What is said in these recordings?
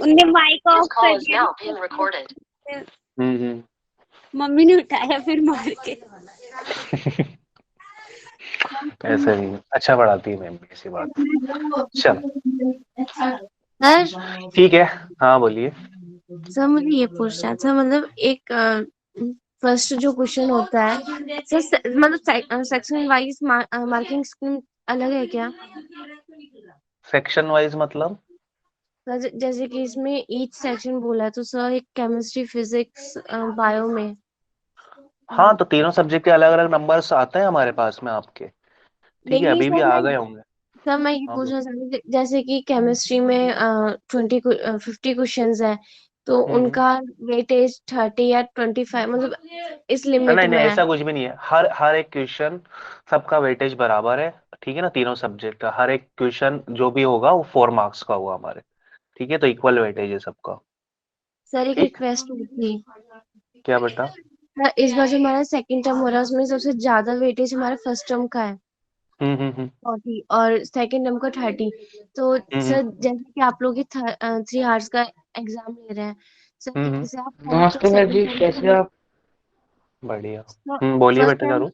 उनने mic off कर दिया। मम्मी ने उठाया फिर मार के। ऐसे नहीं, अच्छा पढ़ाती है मैम, ऐसी बात। चलो सर ठीक है, हाँ बोलिए। सर मुझे ये पूछना था, मतलब एक फर्स्ट जो क्वेश्चन होता है सर, मतलब सेक्शन वाइज मार्किंग स्कीम अलग है क्या? सेक्शन वाइज मतलब? सर जैसे कि इसमें ईच सेक्शन बोला है, तो सर एक केमिस्ट्री, फिजिक्स, बायो में। हाँ, तो तीनों सब्जेक्ट के अलग अलग नंबर्स आते हैं हमारे पास में आपके। ठीक है, नहीं अभी भी सर, आ मैं गए होंगे। ये हाँ पूछना चाहती थी, जैसे कि केमिस्ट्री में 50 क्वेश्चंस है, तो हम्म। उनका वेटेज 30 या 25 मतलब इस लिमिट नहीं नहीं, में है। ऐसा कुछ भी नहीं है। हर हर एक क्वेश्चन, सबका वेटेज बराबर है। ठीक है ना, तीनों सब्जेक्ट का हर एक क्वेश्चन जो भी होगा वो 4 मार्क्स का होगा हमारे। ठीक है, तो इक्वल वेटेज है सबका। सर एक ठीक। रिक्वेस्ट थी। क्या बेटा? सर इस बार जो हमारा सेकंड टर्म हो रहा है, उसमें सबसे ज्यादा वेटेज हमारे फर्स्ट टर्म का है, हम्म। 40, और सेकंड टर्म का 30। तो हम्म सर जैसे कि आप लोग 3 आवर्स का एग्जाम ले रहे हैं, सर हम्म। जैसे आप फर्स्ट और नमस्ते मैम सेकंड जी, टर्म कैसे आप? बढ़िया। का, बोलिए फर्स्ट बेटा टर्म, करूँ।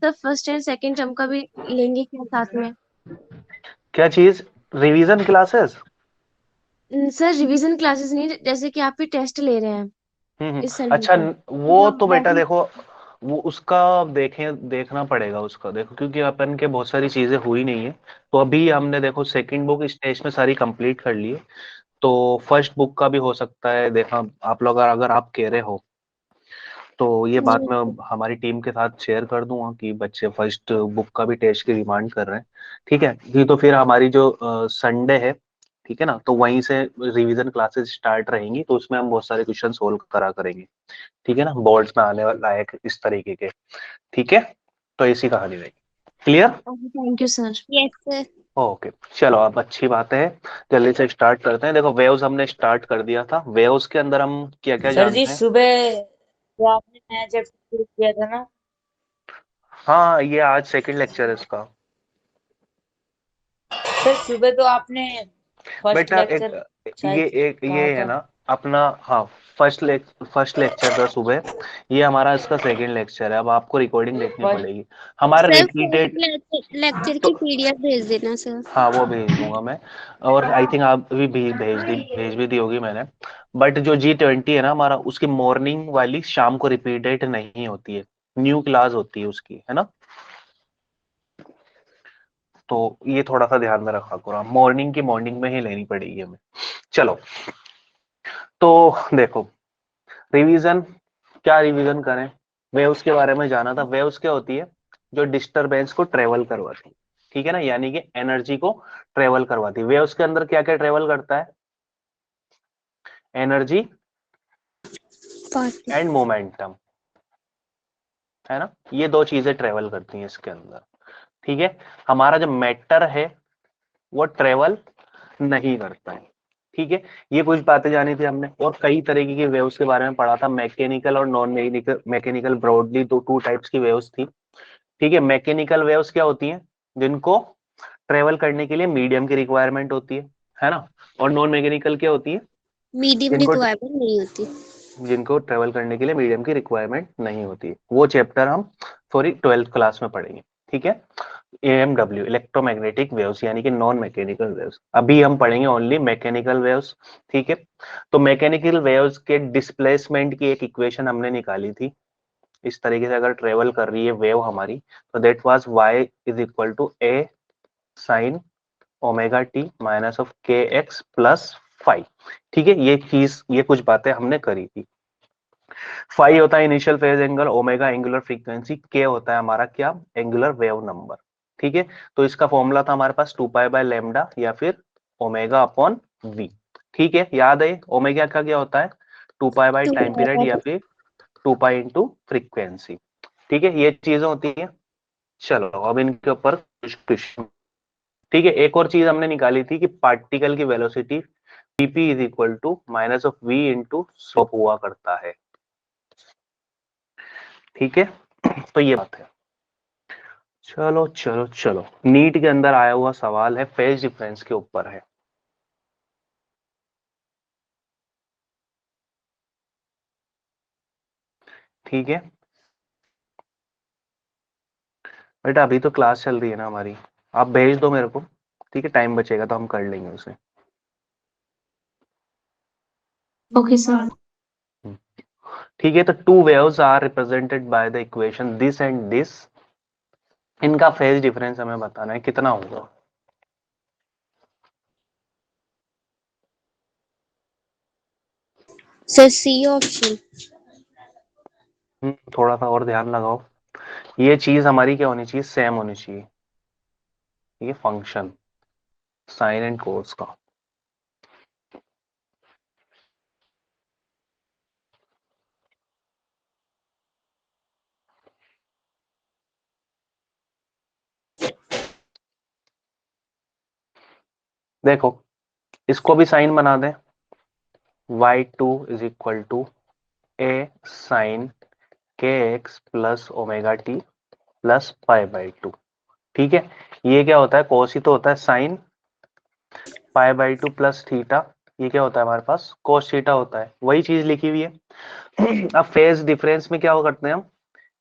Sir first and second term का भी लेंगे क्या साथ में? क्या चीज? Revision classes? Sir revision classes नहीं, जैसे कि आप भी टेस्ट ले रहे हैं इस संडे अच्छा, को, वो मतलब तो बेटा वैसे। देखो, वो उसका देखना पड़ेगा उसका, देखो क्योंकि अपन के बहुत सारी चीजें हुई नहीं है। तो अभी हमने देखो सेकंड बुक स्टेज में सारी कंप्लीट कर ली है। तो फर्स्ट बुक का भी हो सकता है, देखा आप लोग अगर आप कह रहे हो तो ये बात जी मैं हमारी टीम के साथ शेयर कर दूंगा कि बच्चे फर्स्ट बुक का भी टेस्ट की डिमांड कर रहे हैं। ठीक है, ये तो फिर हमारी जो संडे है, ठीक है ना, तो वहीं से रिवीजन क्लासेस स्टार्ट रहेंगी, तो उसमें हम बहुत सारे क्वेश्चन सोल्व करा करेंगे। ठीक है ना, बोर्ड्स में आने वाला लायक इस तरीके के। ठीक है, तो ऐसी कहानी रहेगी। Clear? Thank you sir. Yes sir. Okay, चलो अब अच्छी बात है, जल्दी से स्टार्ट करते हैं। देखो वेव्स हमने स्टार्ट कर दिया था, वेव्स के अंदर हम क्या क्या सर जी जानते हैं? सुबह जो आपने नया चैप्टर शुरू किया था ना, हाँ, ये आज सेकंड लेक्चर है इसका। सर सुबह तो आपने फर्स्ट बेटा एक लेक्चर ये शायद एक कहा ये है था। ना अपना, हाँ, फर्स्ट लेक्चर था सुबह। ये हमारा इसका सेकंड लेक्चर है, अब आपको रिकॉर्डिंग देखनी फर्स्ट पड़ेगी। हमारा सर रिपीटेड, फर्स्ट लेक्चर की तो पीडीएफ भेज देना सर। हाँ वो भेज दूंगा मैं। और आई थिंक आप भी भेज भी दी होगी मैंने। बट जो G20 है ना हमारा, उसकी मॉर्निंग वाली शाम को रिपीटेड नहीं होती है, न्यू क्लास होती है उसकी, है ना। तो ये थोड़ा सा ध्यान में रखा करो, मॉर्निंग की मॉर्निंग में ही लेनी पड़ेगी हमें। चलो, तो देखो रिवीजन, क्या रिवीजन करें? वेव्स के बारे में जाना था। वेव्स क्या होती है? जो डिस्टरबेंस को ट्रेवल करवाती है। ठीक है ना, यानी कि एनर्जी को ट्रेवल करवाती है। वेव्स के अंदर क्या क्या ट्रेवल करता है? Energy party. एंड मोमेंटम, है ना, ये दो चीजें ट्रेवल करती हैं इसके अंदर। ठीक है, हमारा जो मैटर है वो ट्रेवल नहीं करता है। ठीक है, ये कुछ बातें जानी थी हमने, और कई तरीके की वेव्स के बारे में पढ़ा था, मैकेनिकल और नॉन मैकेनिकल। मैकेनिकल ब्रॉडली तो टू टाइप्स की वेव्स थी। ठीक है, मैकेनिकल वेव्स क्या होती हैं? जिनको ट्रेवल करने के लिए मीडियम की रिक्वायरमेंट होती है ना। और नॉन मैकेनिकल क्या होती है? मीडियम जिनको रिक्वायरमेंट नहीं होती। जिनको ट्रेवल करने के लिए मीडियम की रिक्वायरमेंट नहीं होती। वो चैप्टर हम सॉरी 12th क्लास में पढ़ेंगे। ठीक है, AMW इलेक्ट्रोमैग्नेटिक वेव्स, यानी कि नॉन मैकेनिकल वेव्स। अभी हम पढ़ेंगे ओनली मैकेनिकल वेव्स। ठीक है, तो मैकेनिकल वेव्स के डिस्प्लेसमेंट की एक इक्वेशन हमने निकाली थी। इस तरीके से अगर ट्रेवल कर रही है वेव हमारी, तो that was y is equal to a sine omega t minus of k x plus five. ठीक है, ये चीज, ये कुछ बातें हमने करी थी। फाई होता है initial phase angle, omega angular frequency, के होता है हमारा क्या? Angular wave number. ठीक है, तो इसका फॉर्मूला था हमारे पास 2 पाई बाय लैम्डा या फिर ओमेगा अपॉन वी। ठीक है, याद है ओमेगा का क्या होता है? 2 pi by two time period या फिर 2 पाई इंटू फ्रीक्वेंसी। ठीक है, ये चीजें होती है। चलो अब इनके ऊपर कुछ क्वेश्चन। ठीक है, एक और चीज हमने निकाली थी कि पार्टिकल की velocity Vp is equal to minus of v into slope हुआ करता है। ठीक है, तो ये बात है। चलो चलो चलो, नीट के अंदर आया हुआ सवाल है, फेज डिफरेंस के ऊपर है। ठीक है बेटा, अभी तो क्लास चल रही है ना हमारी, आप भेज दो मेरे को, ठीक है, टाइम बचेगा तो हम कर लेंगे उसे। Okay sir. ठीक है, तो two waves are represented by the equation this and this, इनका फेज डिफरेंस हमें बताना है कितना होगा। Sir C option. थोड़ा सा और ध्यान लगाओ, ये चीज हमारी क्या होनी चाहिए, सेम होनी चाहिए, ये फंक्शन साइन एंड कोस का। देखो इसको भी साइन बना दें, y2 is equal to a sine k x plus omega t plus pi by two. ठीक है, ये क्या होता है, कोस ही तो होता है, sine pi by two plus theta, ये क्या होता है हमारे पास, कोस थीटा होता है, वही चीज लिखी हुई है। अब फेज डिफरेंस में क्या हो करते हैं हम,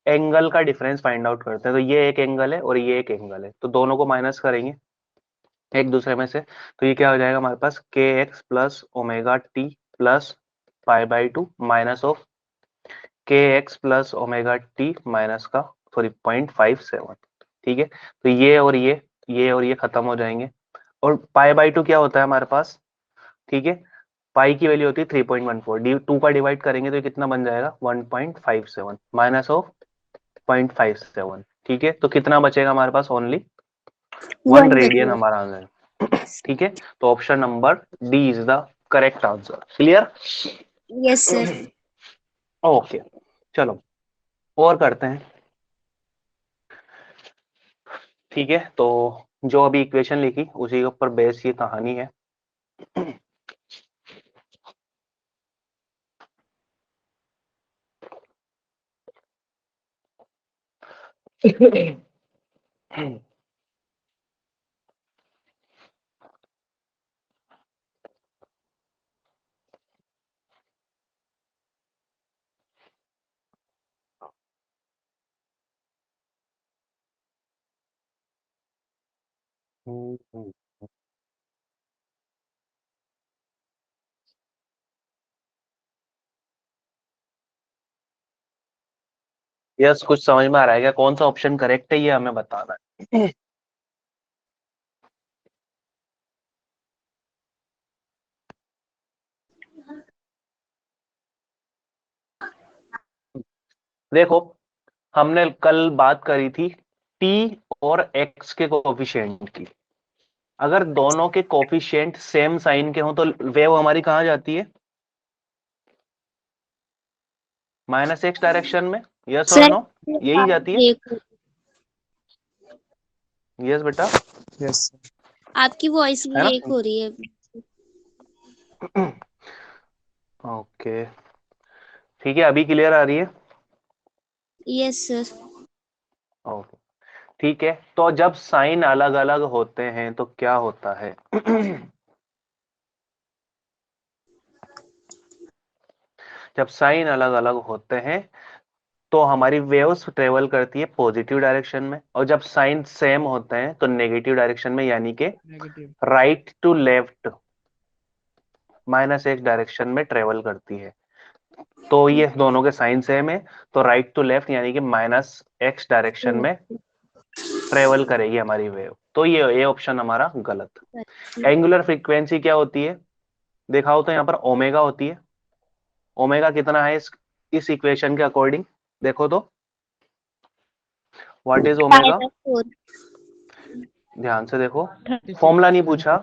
एंगल का डिफरेंस फाइंड आउट करते हैं, तो ये एक एंगल है और ये एक एंगल है, तो दोनों को माइनस करेंगे एक दूसरे में से, तो ये क्या हो जाएगा हमारे पास, k x plus omega t plus pi by two minus of k x plus omega t minus का सॉरी 0.57। ठीक है, तो ये और ये खत्म हो जाएंगे, और पाई बाई टू क्या होता है हमारे पास, ठीक है, पाई की वैल्यू होती है 3.14, डी टू का डिवाइड करेंगे तो ये कितना बन जाएगा 1.57 माइनस ऑफ 0.57। ठीक है, तो कितना बचेगा हमारे पास, ओनली 1 रेडियन हमारा आंसर है। ठीक है, तो option number D is the correct answer. Clear? Yes sir. Okay, चलो और करते हैं। ठीक है, तो जो अभी इक्वेशन लिखी उसी के ऊपर बेस ये कहानी है। यस, कुछ समझ में आ रहा है क्या, कौन सा ऑप्शन करेक्ट है ये हमें बताना है। देखो हमने कल बात करी थी टी और एक्स के कोफिशिएंट की, अगर दोनों के कोफिशिएंट सेम साइन के हों तो वेव हमारी कहाँ जाती है, माइनस एक्स डायरेक्शन में, यस और सर नो, यही जाती है। ब्रेक, यस बेटा, यस आपकी वॉइस है ब्रेक ना। हो रही है। ओके ठीक है, अभी क्लियर आ रही है। Yes sir. ओके ठीक है, तो जब साइन अलग अलग होते हैं तो क्या होता है। जब साइन अलग अलग होते हैं तो हमारी वेव्स ट्रेवल करती है पॉजिटिव डायरेक्शन में, और जब साइन सेम होते हैं तो नेगेटिव डायरेक्शन में, यानी कि negative right to left minus x direction में ट्रेवल करती है। तो ये दोनों के साइन सेम है, तो राइट टू लेफ्ट यानी कि माइनस एक्स डायरेक्शन में ट्रेवल करेगी हमारी वेव, तो ये ऑप्शन हमारा गलत। एंगुलर फ्रीक्वेंसी क्या होती है, दिखाओ तो यहाँ पर ओमेगा होती है, ओमेगा कितना है इस इक्वेशन के अकॉर्डिंग, देखो तो what is pi omega, by 4, ध्यान से देखो, 36 फॉर्मूला नहीं पूछा,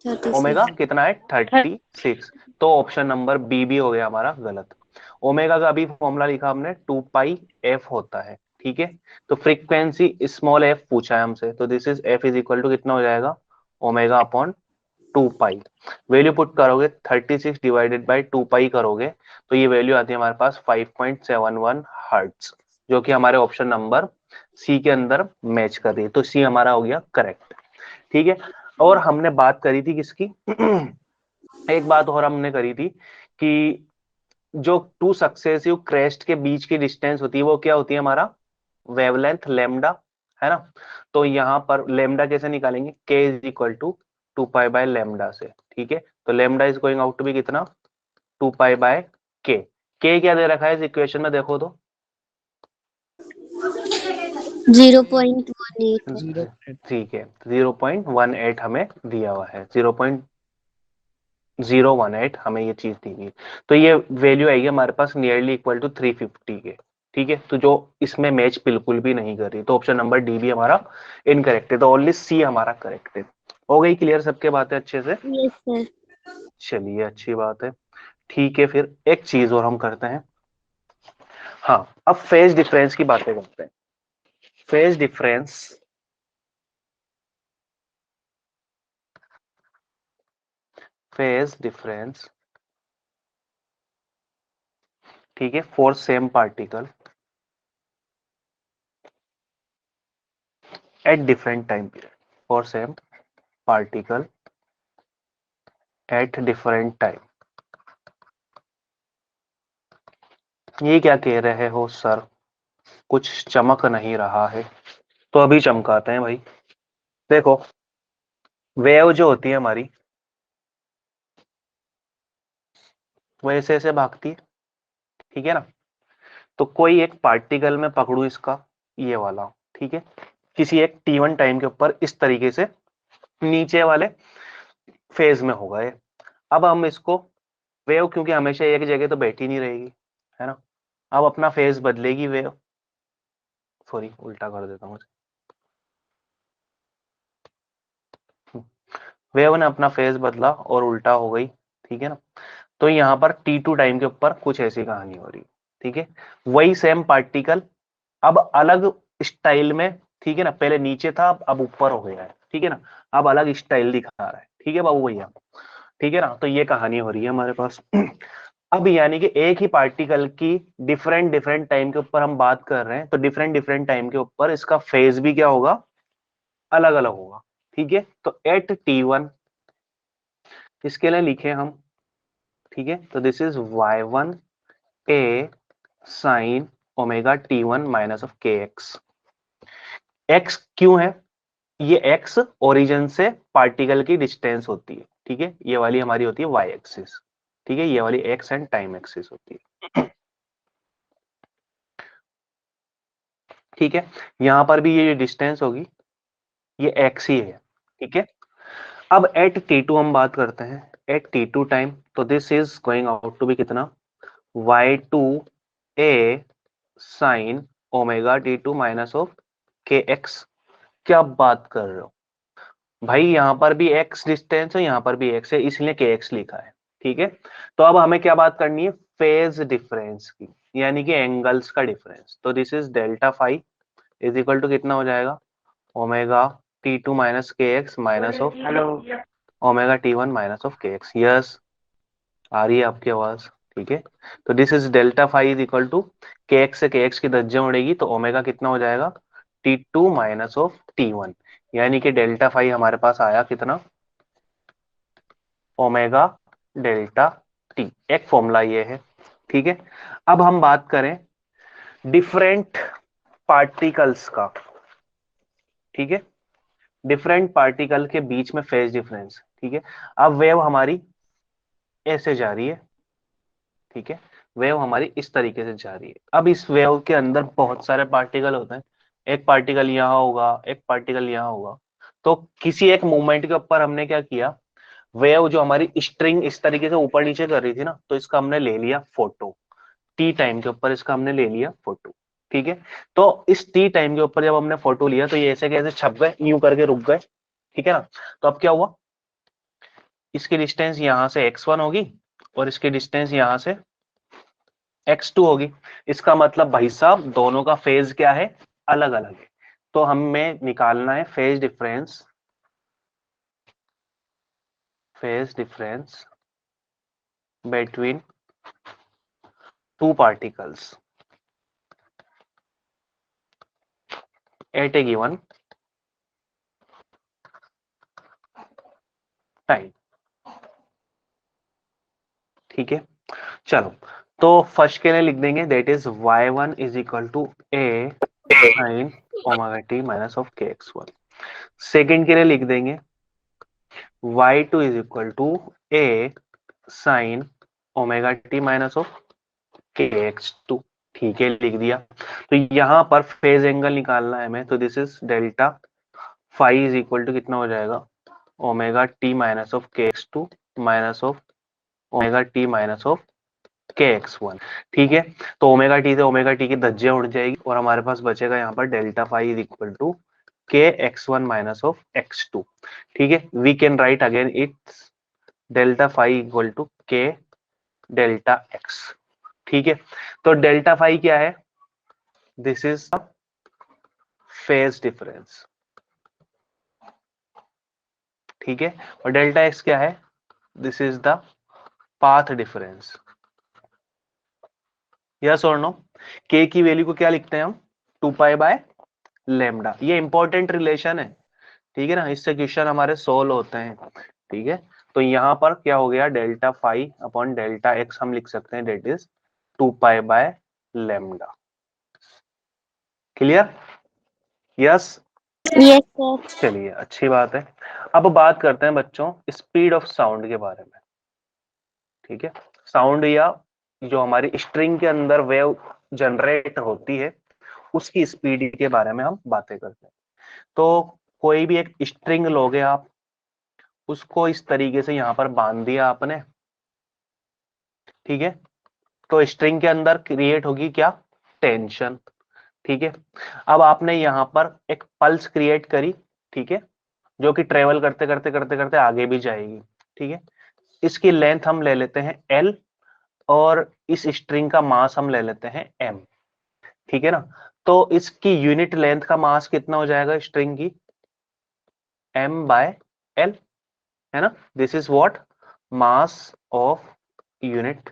36। ओमेगा कितना है 36, तो ऑप्शन नंबर बी भी हो गया हमारा गलत। ओमेगा का अभी फॉर्मूला लिखा हमने 2 पाई एफ होता है। ठीक है, तो फ्रीक्वेंसी स्मॉल एफ पूछा है हमसे, तो this is f is equal to कितना हो जाएगा, omega upon 2 pi, value put करोगे 36 डिवाइडेड बाई 2 पाई करोगे तो ये वैल्यू आती है हमारे पास 5.71 हर्ट्ज, जो कि हमारे ऑप्शन नंबर सी के अंदर मैच कर रही है, तो सी हमारा हो गया करेक्ट। ठीक है, और हमने बात करी थी किसकी, एक बात और हमने करी थी कि जो टू सक्सेसिव क्रेस्ट के बीच की डिस्टेंस होती है वो क्या होती है हमारा वेवलेंथ लेमडा, है ना। तो यहाँ पर लेमडा कैसे निकालेंगे, k is equal to 2 pi by lambda से, ठीक है। तो lambda is going out to be कितना, 2 पाई बाय के क्या दे रखा है इस इक्वेशन में देखो तो 0.18। ठीक है 0.18 हमें दिया हुआ है, 0.018 हमें ये चीज दी हुई। तो ये वैल्यू आएगी हमारे पास नियरली इक्वल टू 350 के, ठीक है। तो जो इसमें मैच बिल्कुल भी नहीं कर रही, तो ऑप्शन नंबर डी भी हमारा इनकरेक्ट है, तो ओनली सी हमारा करेक्ट है। हो गई क्लियर सबके बातें अच्छे से, यस सर। चलिए अच्छी बात है। ठीक है फिर एक चीज और हम करते हैं, हाँ अब फेज डिफरेंस की बातें करते हैं। फेज डिफरेंस, फेज डिफरेंस, ठीक है, for same particle at different time period, for same particle at different time. ये क्या कह रहे हो सर, कुछ चमक नहीं रहा है, तो अभी चमकाते हैं भाई। देखो वेव जो होती है हमारी वो ऐसे ऐसे भागती है, ठीक है ना। तो कोई एक पार्टिकल में पकड़ू इसका, ये वाला, ठीक है, किसी एक t1 टाइम के ऊपर इस तरीके से नीचे वाले फेज में होगा ये। अब हम इसको, वेव क्योंकि हमेशा एक जगह तो बैठी नहीं रहेगी, है ना। अब अपना फेज बदलेगी वेव, सॉरी उल्टा कर देता हूँ, वेव ने अपना फेज बदला और उल्टा हो गई, ठीक है ना। तो यहाँ पर t2 टाइम के ऊपर कुछ ऐसी कहानी हो रही है, ठीक है। वही सेम पार्टिकल अब अलग स्टाइल में, ठीक है ना, पहले नीचे था अब ऊपर हो गया है, ठीक है ना, अब अलग स्टाइल दिखा रहा है, ठीक है बाबू भैया, ठीक है ना। तो ये कहानी हो रही है हमारे पास। अब यानी कि एक ही पार्टिकल की डिफरेंट डिफरेंट टाइम के ऊपर हम बात कर रहे हैं, तो डिफरेंट डिफरेंट टाइम के ऊपर इसका फेज भी क्या होगा, अलग अलग होगा, ठीक है। तो एट t1 इसके लिए लिखे हम, ठीक है, तो this is y1 a sine omega t1 minus of kx। x क्यों है, ये x ओरिजिन से पार्टिकल की डिस्टेंस होती है, ठीक है, ये वाली हमारी होती है y एक्सिस, ठीक है, ये वाली x एंड टाइम एक्सिस होती है, ठीक है। यहां पर भी ये डिस्टेंस होगी, ये x ही है, ठीक है। अब एट t2 हम बात करते हैं, एट t2 टाइम, तो this is going out to be कितना, y2 a sine omega t2 minus of kx। क्या बात कर रहे हो भाई, यहां पर भी x डिस्टेंस है, यहां पर भी x है, इसलिए kx लिखा है, ठीक है। तो अब हमें क्या बात करनी है, फेज डिफरेंस की, यानी कि एंगल्स का डिफरेंस। तो this is delta phi is equal to कितना हो जाएगा, omega t2 minus k x minus of omega t1 minus of k x. Yes आ रही है आपकी आवाज, ठीक है। तो this is delta phi is equal to k x से के एक्स की धज्जियां उड़ेगी, तो ओमेगा कितना हो जाएगा, t2 माइनस ऑफ t1, यानी कि डेल्टा फाई हमारे पास आया कितना, ओमेगा डेल्टा टी। एक फॉर्मूला ये है, ठीक है। अब हम बात करें डिफरेंट पार्टिकल्स का, ठीक है, डिफरेंट पार्टिकल के बीच में फेज डिफरेंस, ठीक है। अब वेव हमारी ऐसे जा रही है, ठीक है, वेव हमारी इस तरीके से जा रही है। अब इस वेव के अंदर बहुत सारे पार्टिकल होते हैं, एक पार्टिकल यहाँ होगा, एक पार्टिकल यहाँ होगा। तो किसी एक मूवमेंट के ऊपर हमने क्या किया, वेव जो हमारी स्ट्रिंग इस तरीके से ऊपर नीचे कर रही थी ना, तो इसका हमने ले लिया फोटो, टी टाइम के ऊपर इसका हमने ले लिया फोटो, ठीक है। तो इस टी टाइम के ऊपर जब हमने फोटो लिया तो ये ऐसे कैसे छप गए, यूं करके रुक गए, ठीक है ना। तो अब क्या हुआ, इसकी डिस्टेंस यहां से x1 होगी और इसकी डिस्टेंस यहां से x2 होगी। इसका मतलब भाई साहब दोनों का फेज क्या है, अलग अलग है। तो हमें निकालना है phase difference, phase difference between two particles at a given time, ठीक है। चलो तो फर्स्ट के लिए लिख देंगे that is y1 is equal to a sin omega t minus of kx1। Second के लिए लिख देंगे y2 is equal to a sin omega t minus of kx2। ठीक है, लिख दिया। तो यहां पर फेज एंगल निकालना है हमें, तो this is delta phi is equal to कितना हो जाएगा, omega t minus of kx2 minus of omega t minus of kx1। ठीक है, तो ओमेगा टी से ओमेगा टी की धज्जियां उड़ जाएगी और हमारे पास बचेगा यहाँ पर delta phi is equal to kx1 minus of x2। ठीक है, we can write again it's delta phi equal to k delta x। ठीक है, तो डेल्टा फाई क्या है, दिस इज फेज डिफरेंस। ठीक है, और डेल्टा x क्या है, this is the path difference. Yes और नो? k की वैल्यू को क्या लिखते हैं हम, 2 पाई बाय लेमडा। ये इंपॉर्टेंट रिलेशन है, ठीक है ना, इससे क्वेश्चन हमारे सोल्व होते हैं। ठीक है, तो यहां पर क्या हो गया, delta phi upon delta x हम लिख सकते हैं that is 2 pi by lambda. Clear? Yes? Yes sir. चलिए, अच्छी बात है। अब बात करते हैं बच्चों स्पीड ऑफ साउंड के बारे में। ठीक है, साउंड या जो हमारी स्ट्रिंग के अंदर वेव जनरेट होती है उसकी स्पीड के बारे में हम बातें करते हैं। तो कोई भी एक स्ट्रिंग लोगे आप, उसको इस तरीके से यहां पर बांध दिया आपने। ठीक है, तो स्ट्रिंग के अंदर क्रिएट होगी क्या, टेंशन। ठीक है, अब आपने यहां पर एक पल्स क्रिएट करी, ठीक है, जो कि ट्रेवल करते करते करते करते आगे भी जाएगी। ठीक है, इसकी लेंथ हम ले लेते हैं L और इस स्ट्रिंग का मास हम ले लेते हैं M। ठीक है ना, तो इसकी यूनिट लेंथ का मास कितना हो जाएगा स्ट्रिंग की, M बाय L, है ना। This is what, mass of unit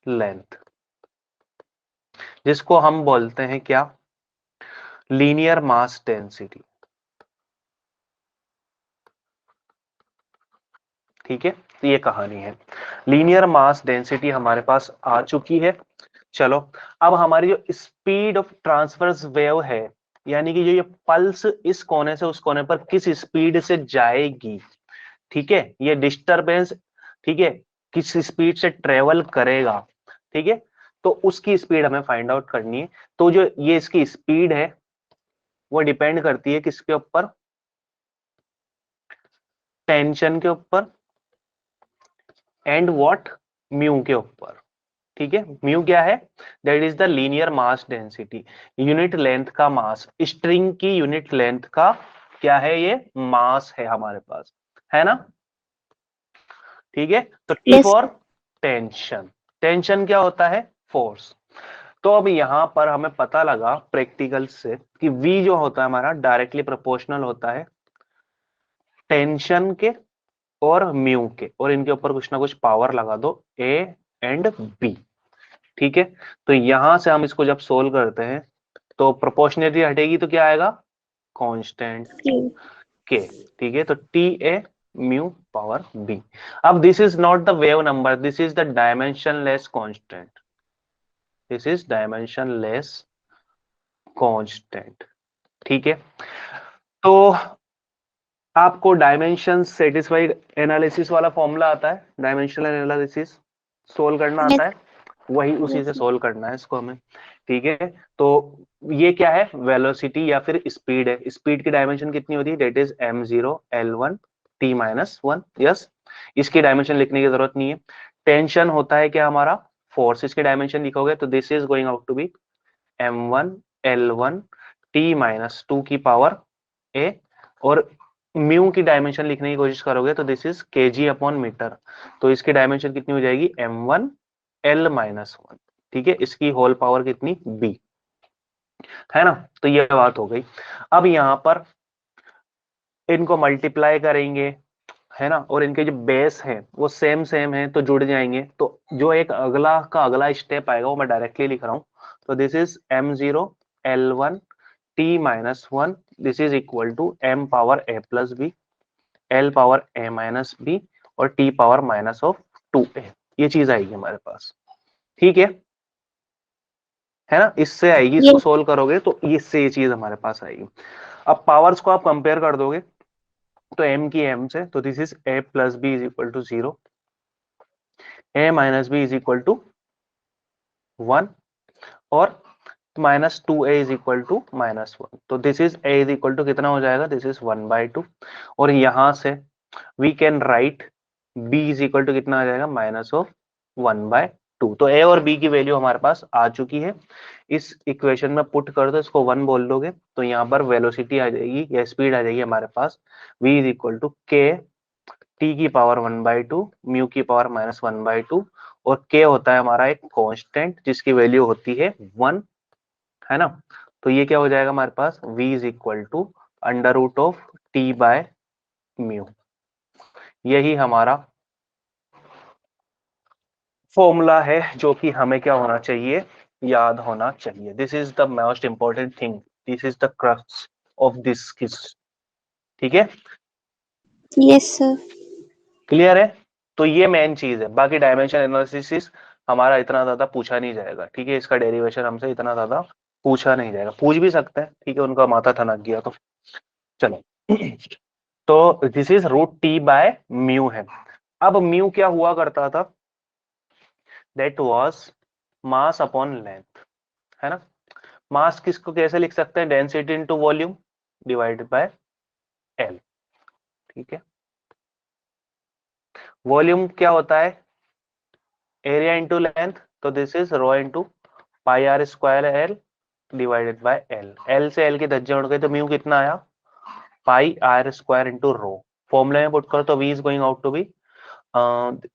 length, जिसको हम बोलते हैं क्या, लीनियर मास डेंसिटी। ठीक है, तो ये कहानी है, लीनियर मास डेंसिटी हमारे पास आ चुकी है। चलो, अब हमारी जो स्पीड ऑफ ट्रांसवर्स वेव है, यानी कि जो ये पल्स इस कोने से उस कोने पर किस स्पीड से जाएगी, ठीक है, ये डिस्टरबेंस, ठीक है, किस स्पीड से ट्रेवल करेगा, ठीक है, तो उसकी स्पीड हमें फाइंड आउट करनी है। तो जो ये इसकी स्पीड है वो डिपेंड करती है किसके ऊपर, टेंशन के ऊपर एंड व्हाट, म्यू के ऊपर। ठीक है, म्यू क्या है, that is the linear mass density, unit length का मास, स्ट्रिंग की यूनिट लेंथ का क्या है, ये मास है हमारे पास, है ना। ठीक है, तो T yes for tension, tension क्या होता है, फोर्स। तो अब यहां पर हमें पता लगा प्रैक्टिकल से कि V जो होता है हमारा डायरेक्टली प्रोपोर्शनल होता है टेंशन के और म्यू के, और इनके ऊपर कुछ ना कुछ पावर लगा दो A एंड B। ठीक है, तो यहां से हम इसको जब सोल्व करते हैं तो प्रोपोर्शनलिटी हटेगी तो क्या आएगा, कांस्टेंट K। ठीक है, तो TA म्यू पावर B। अब this is not the wave number, this is the dimensionless constant, this is dimensionless constant. ठीक है, तो आपको डायमेंशन सेटिस्फाइड एनालिसिस वाला फॉर्मूला आता है, डायमेंशनल एनालिसिस सोल्व करना आता है, वही उसी से सोल्व करना है इसको हमें। ठीक है, तो ये क्या है, वेलोसिटी या फिर स्पीड है, स्पीड की डायमेंशन कितनी होती है, that is m0 l1 t minus 1। Yes, इसकी डायमेंशन लिखने की जरूरत नहीं है। टेंशन होता है क्या हमारा, फोर्स, इसकी डायमेंशन लिखोगे तो this is going out to be m1 l1 t minus 2 की पावर a, और म्यू की डायमेंशन लिखने की कोशिश करोगे तो this is kg upon metre, तो इसकी डायमेंशन कितनी हो जाएगी m1 l माइनस 1। ठीक है, इसकी होल पावर कितनी, b, है ना। तो ये बात हो गई। अब यहां पर इनको मल्टीप्लाई करेंगे, है ना, और इनके जो बेस है वो सेम सेम है तो जुड़ जाएंगे, तो जो एक अगला का अगला स्टेप आएगा वो मैं डायरेक्टली लिख रहा हूं। तो this is m0 l1 t minus 1, this is equal to m power a plus b, l power a minus b और t power minus of 2a, ये चीज आएगी हमारे पास। ठीक है ना, इससे आएगी, ये इसको सोल्व करोगे तो इससे ये चीज हमारे पास आएगी। अब पावर्स को आप कंपेयर कर दोगे तो m की m से, तो this is a plus b is equal to 0, a minus b is equal to 1 और minus 2a is equal to -1। तो this is a is equal to कितना हो जाएगा, दिस इज 1/2 और यहां से we can write b is equal to कितना आ जाएगा, -1/2। तो a और b की वैल्यू हमारे पास आ चुकी है, इस इक्वेशन में पुट कर दो, इसको 1 बोल दोगे तो यहाँ पर वेलोसिटी आ जाएगी या स्पीड आ जाएगी हमारे पास v is equal to k t की पावर 1/2 म्यू की पावर -1/2 और k होता है हमारा एक कांस्टेंट जिसकी वैल्यू होती है 1, है ना। तो ये क्या हो जाएगा हमारे पास, v is equal to under root of t by mu. यही हमारा फॉर्मूला है जो कि हमें क्या होना चाहिए, याद होना चाहिए। This is the most important thing, this is the crux of this किस। ठीक है, यस सर। क्लियर है। तो ये मेन चीज है, बाकी डायमेंशन एनालिसिस हमारा इतना ज्यादा पूछा नहीं जाएगा, ठीक है, इसका डेरिवेशन हमसे इतना ज्यादा पूछा नहीं जाएगा, पूछ भी सकते हैं, ठीक है, उनका माथा ठनक गया तो चलो। तो this is root t by mu है। अब म्यू क्या हुआ करता था, that was mass upon length, है ना। मास किसको कैसे लिख सकते हैं, density into volume divided by l, ठीक है। वॉल्यूम क्या होता है, एरिया इंटू लेंथ, तो this is rho into pi r square l divided by l. L से एल के धज्जे उड़ गए तो म्यू कितना आया, pi r square into rho. फॉर्मूले में पुट करो तो v is going out to be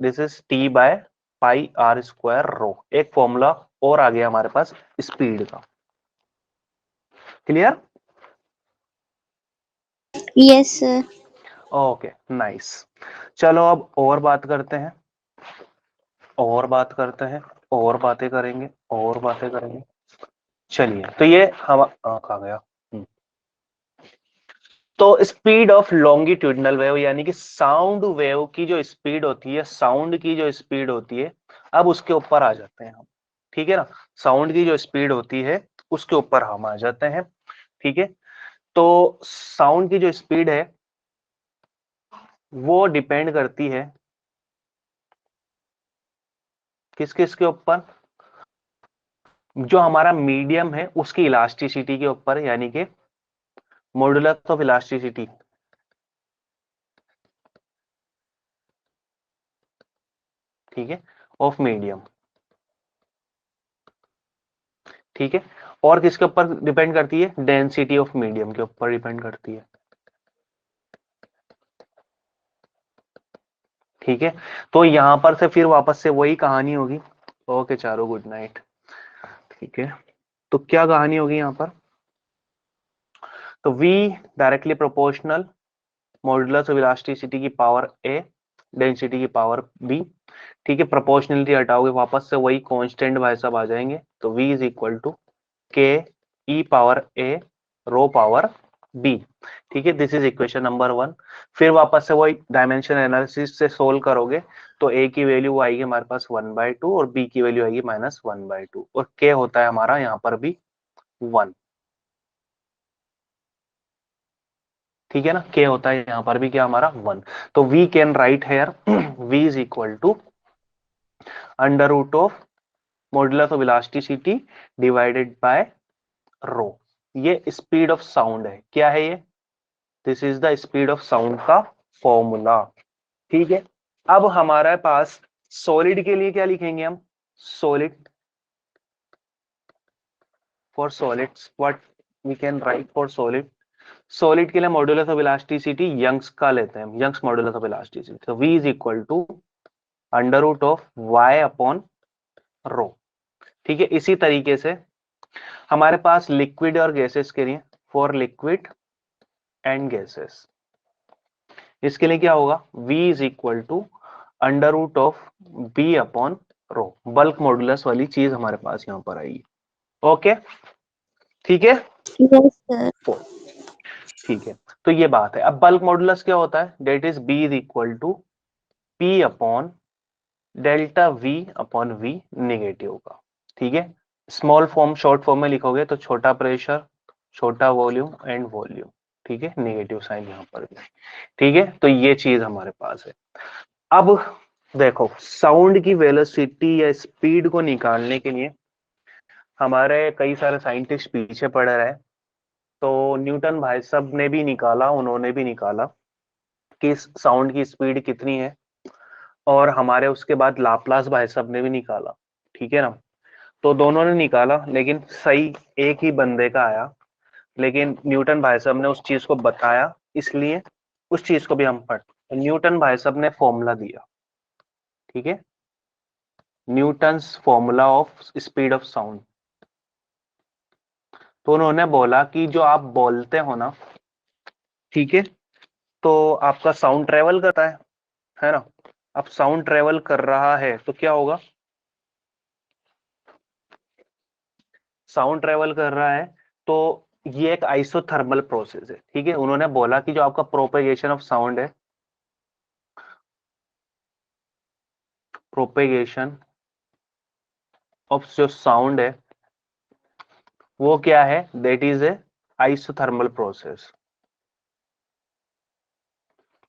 this is t by pi r square rho. एक फॉर्मूला और आ गया हमारे पास स्पीड का, clear. Yes sir. Okay nice, चलो अब और बात करते हैं, और बात करते हैं, और बातें करेंगे, और बातें करेंगे। चलिए, तो ये हम कहाँ गया, तो स्पीड ऑफ लॉन्गिट्यूडनल वेव यानी कि साउंड वेव की जो स्पीड होती है, साउंड की जो स्पीड होती है, अब उसके ऊपर आ जाते हैं हम, ठीक है ना। साउंड की जो स्पीड होती है उसके ऊपर हम आ जाते हैं, ठीक है। तो साउंड की जो स्पीड है वो डिपेंड करती है किस किस के ऊपर, जो हमारा मीडियम है उसकी इलास्टिसिटी के ऊपर, यानी कि मॉडुलस ऑफ इलास्टिसिटी, ठीक है, ऑफ मीडियम, ठीक है। और किसके ऊपर डिपेंड करती है, डेंसिटी ऑफ मीडियम के ऊपर डिपेंड करती है, ठीक है। तो यहां पर से फिर वापस से वही कहानी होगी। ओके चारों, गुड नाइट, ठीक है। तो क्या कहानी होगी यहाँ पर, तो V directly proportional modulus of elasticity की पावर A डेंसिटी की पावर B, ठीक है। प्रोपोर्शनलिटी हटाओगे वापस से वही कांस्टेंट भाई साहब आ जाएंगे, तो V is equal to K E power A rho power B, ठीक है। This is equation number 1। फिर वापस से वही डायमेंशन एनालिसिस से सोल्व करोगे तो A की वैल्यू आएगी हमारे पास 1/2 और B की वैल्यू आएगी -1/2 और K होता है हमारा यहाँ पर भी 1, ठीक है ना। K होता है यहाँ पर भी क्या हमारा 1। तो we can write here V is equal to under root of modulus of elasticity divided by rho. ये स्पीड ऑफ साउंड है, क्या है ये, this is the speed of sound का फॉर्मूला, ठीक है। अब हमारे पास सॉलिड के लिए क्या लिखेंगे हम, solid, for solids what we can write for solid, solid के लिए मॉडुलस ऑफ इलास्टिसिटी यंग्स का लेते हैं, यंग्स मॉडुलस ऑफ इलास्टिसिटी, तो v is equal to under root of y upon rho, ठीक है। इसी तरीके से हमारे पास लिक्विड और गैसेस के लिए, फॉर लिक्विड एंड गैसेस, इसके लिए क्या होगा, v is equal to under root of b upon rho, bulk modulus वाली चीज हमारे पास यहां पर आएगी, ओके, ठीक है। Yes sir. ठीक है, तो ये बात है। अब बल्क मॉडुलस क्या होता है, that is b is equal to p upon delta V upon V negative होगा, ठीक है। स्मॉल फॉर्म शॉर्ट फॉर्म में लिखोगे तो छोटा प्रेशर, छोटा वॉल्यूम एंड वॉल्यूम, ठीक है, नेगेटिव साइन यहाँ पर भी, ठीक है। तो ये चीज हमारे पास है। अब देखो साउंड की वेलोसिटी या स्पीड को निकालने के लिए हमारे कई सारे साइंटिस्ट पीछे पड़ रहे हैं। तो न्यूटन भाई साहब ने भी निकाला, उन्होंने भी निकाला कि साउंड की स्पीड कितनी है, और हमारे उसके बाद लाप्लास भाई साहब ने भी निकाला, ठीक है ना। तो दोनों ने निकाला लेकिन सही एक ही बंदे का आया, लेकिन न्यूटन भाई साहब ने उस चीज को बताया, इसलिए उस चीज को भी हम पढ़। न्यूटन भाई साहब ने फॉर्मूला दिया, ठीक है, Newton's formula of speed of sound. तो उन्होंने बोला कि जो आप बोलते हो ना, ठीक है, तो आपका साउंड ट्रेवल करता है ना। अब साउंड ट्रेवल कर रहा है तो क्या होगा, साउंड ट्रेवल कर रहा है तो ये एक आइसोथर्मल प्रोसेस है, ठीक है। उन्होंने बोला कि जो आपका प्रोपेगेशन ऑफ साउंड है, प्रोपेगेशन ऑफ जो साउंड है वो क्या है, that is a isothermal process,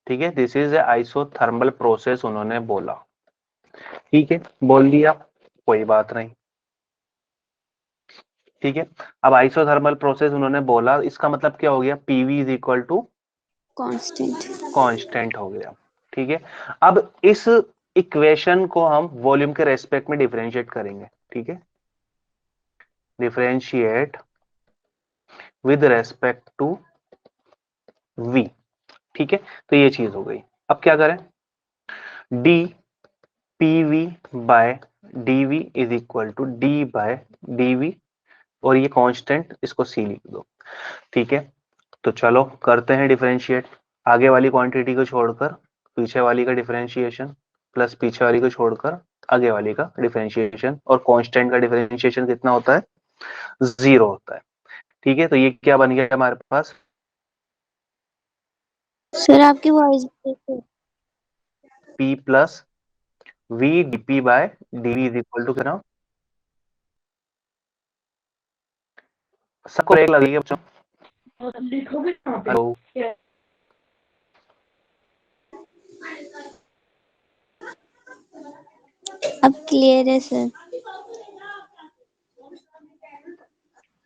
ठीक है। This is a isothermal process उन्होंने बोला, ठीक है, बोल दिया, कोई बात नहीं, ठीक है। अब आइसोथर्मल प्रोसेस उन्होंने बोला, इसका मतलब क्या हो गया, PV is equal to constant हो गया, ठीक है। अब इस इक्वेशन को हम वॉल्यूम के रेस्पेक्ट में डिफरेंशिएट करेंगे, ठीक है, differentiate with respect to v, ठीक है। तो ये चीज हो गई। अब क्या करें, d PV by dV is equal to d by dV, और ये कांस्टेंट इसको सी लिख दो, ठीक है। तो चलो करते हैं डिफरेंशिएट, आगे वाली क्वांटिटी को छोड़कर पीछे वाली का डिफरेंशिएशन, प्लस पीछे वाली को छोड़कर आगे वाली का डिफरेंशिएशन, और कांस्टेंट का डिफरेंशिएशन कितना होता है, 0 होता है, ठीक है। तो ये क्या बन गया हमारे पास, सर आपकी voice P plus V dP by dV is equal to कितना, सबको एक लगेगी बच्चों, हेलो, अब क्लियर है सर।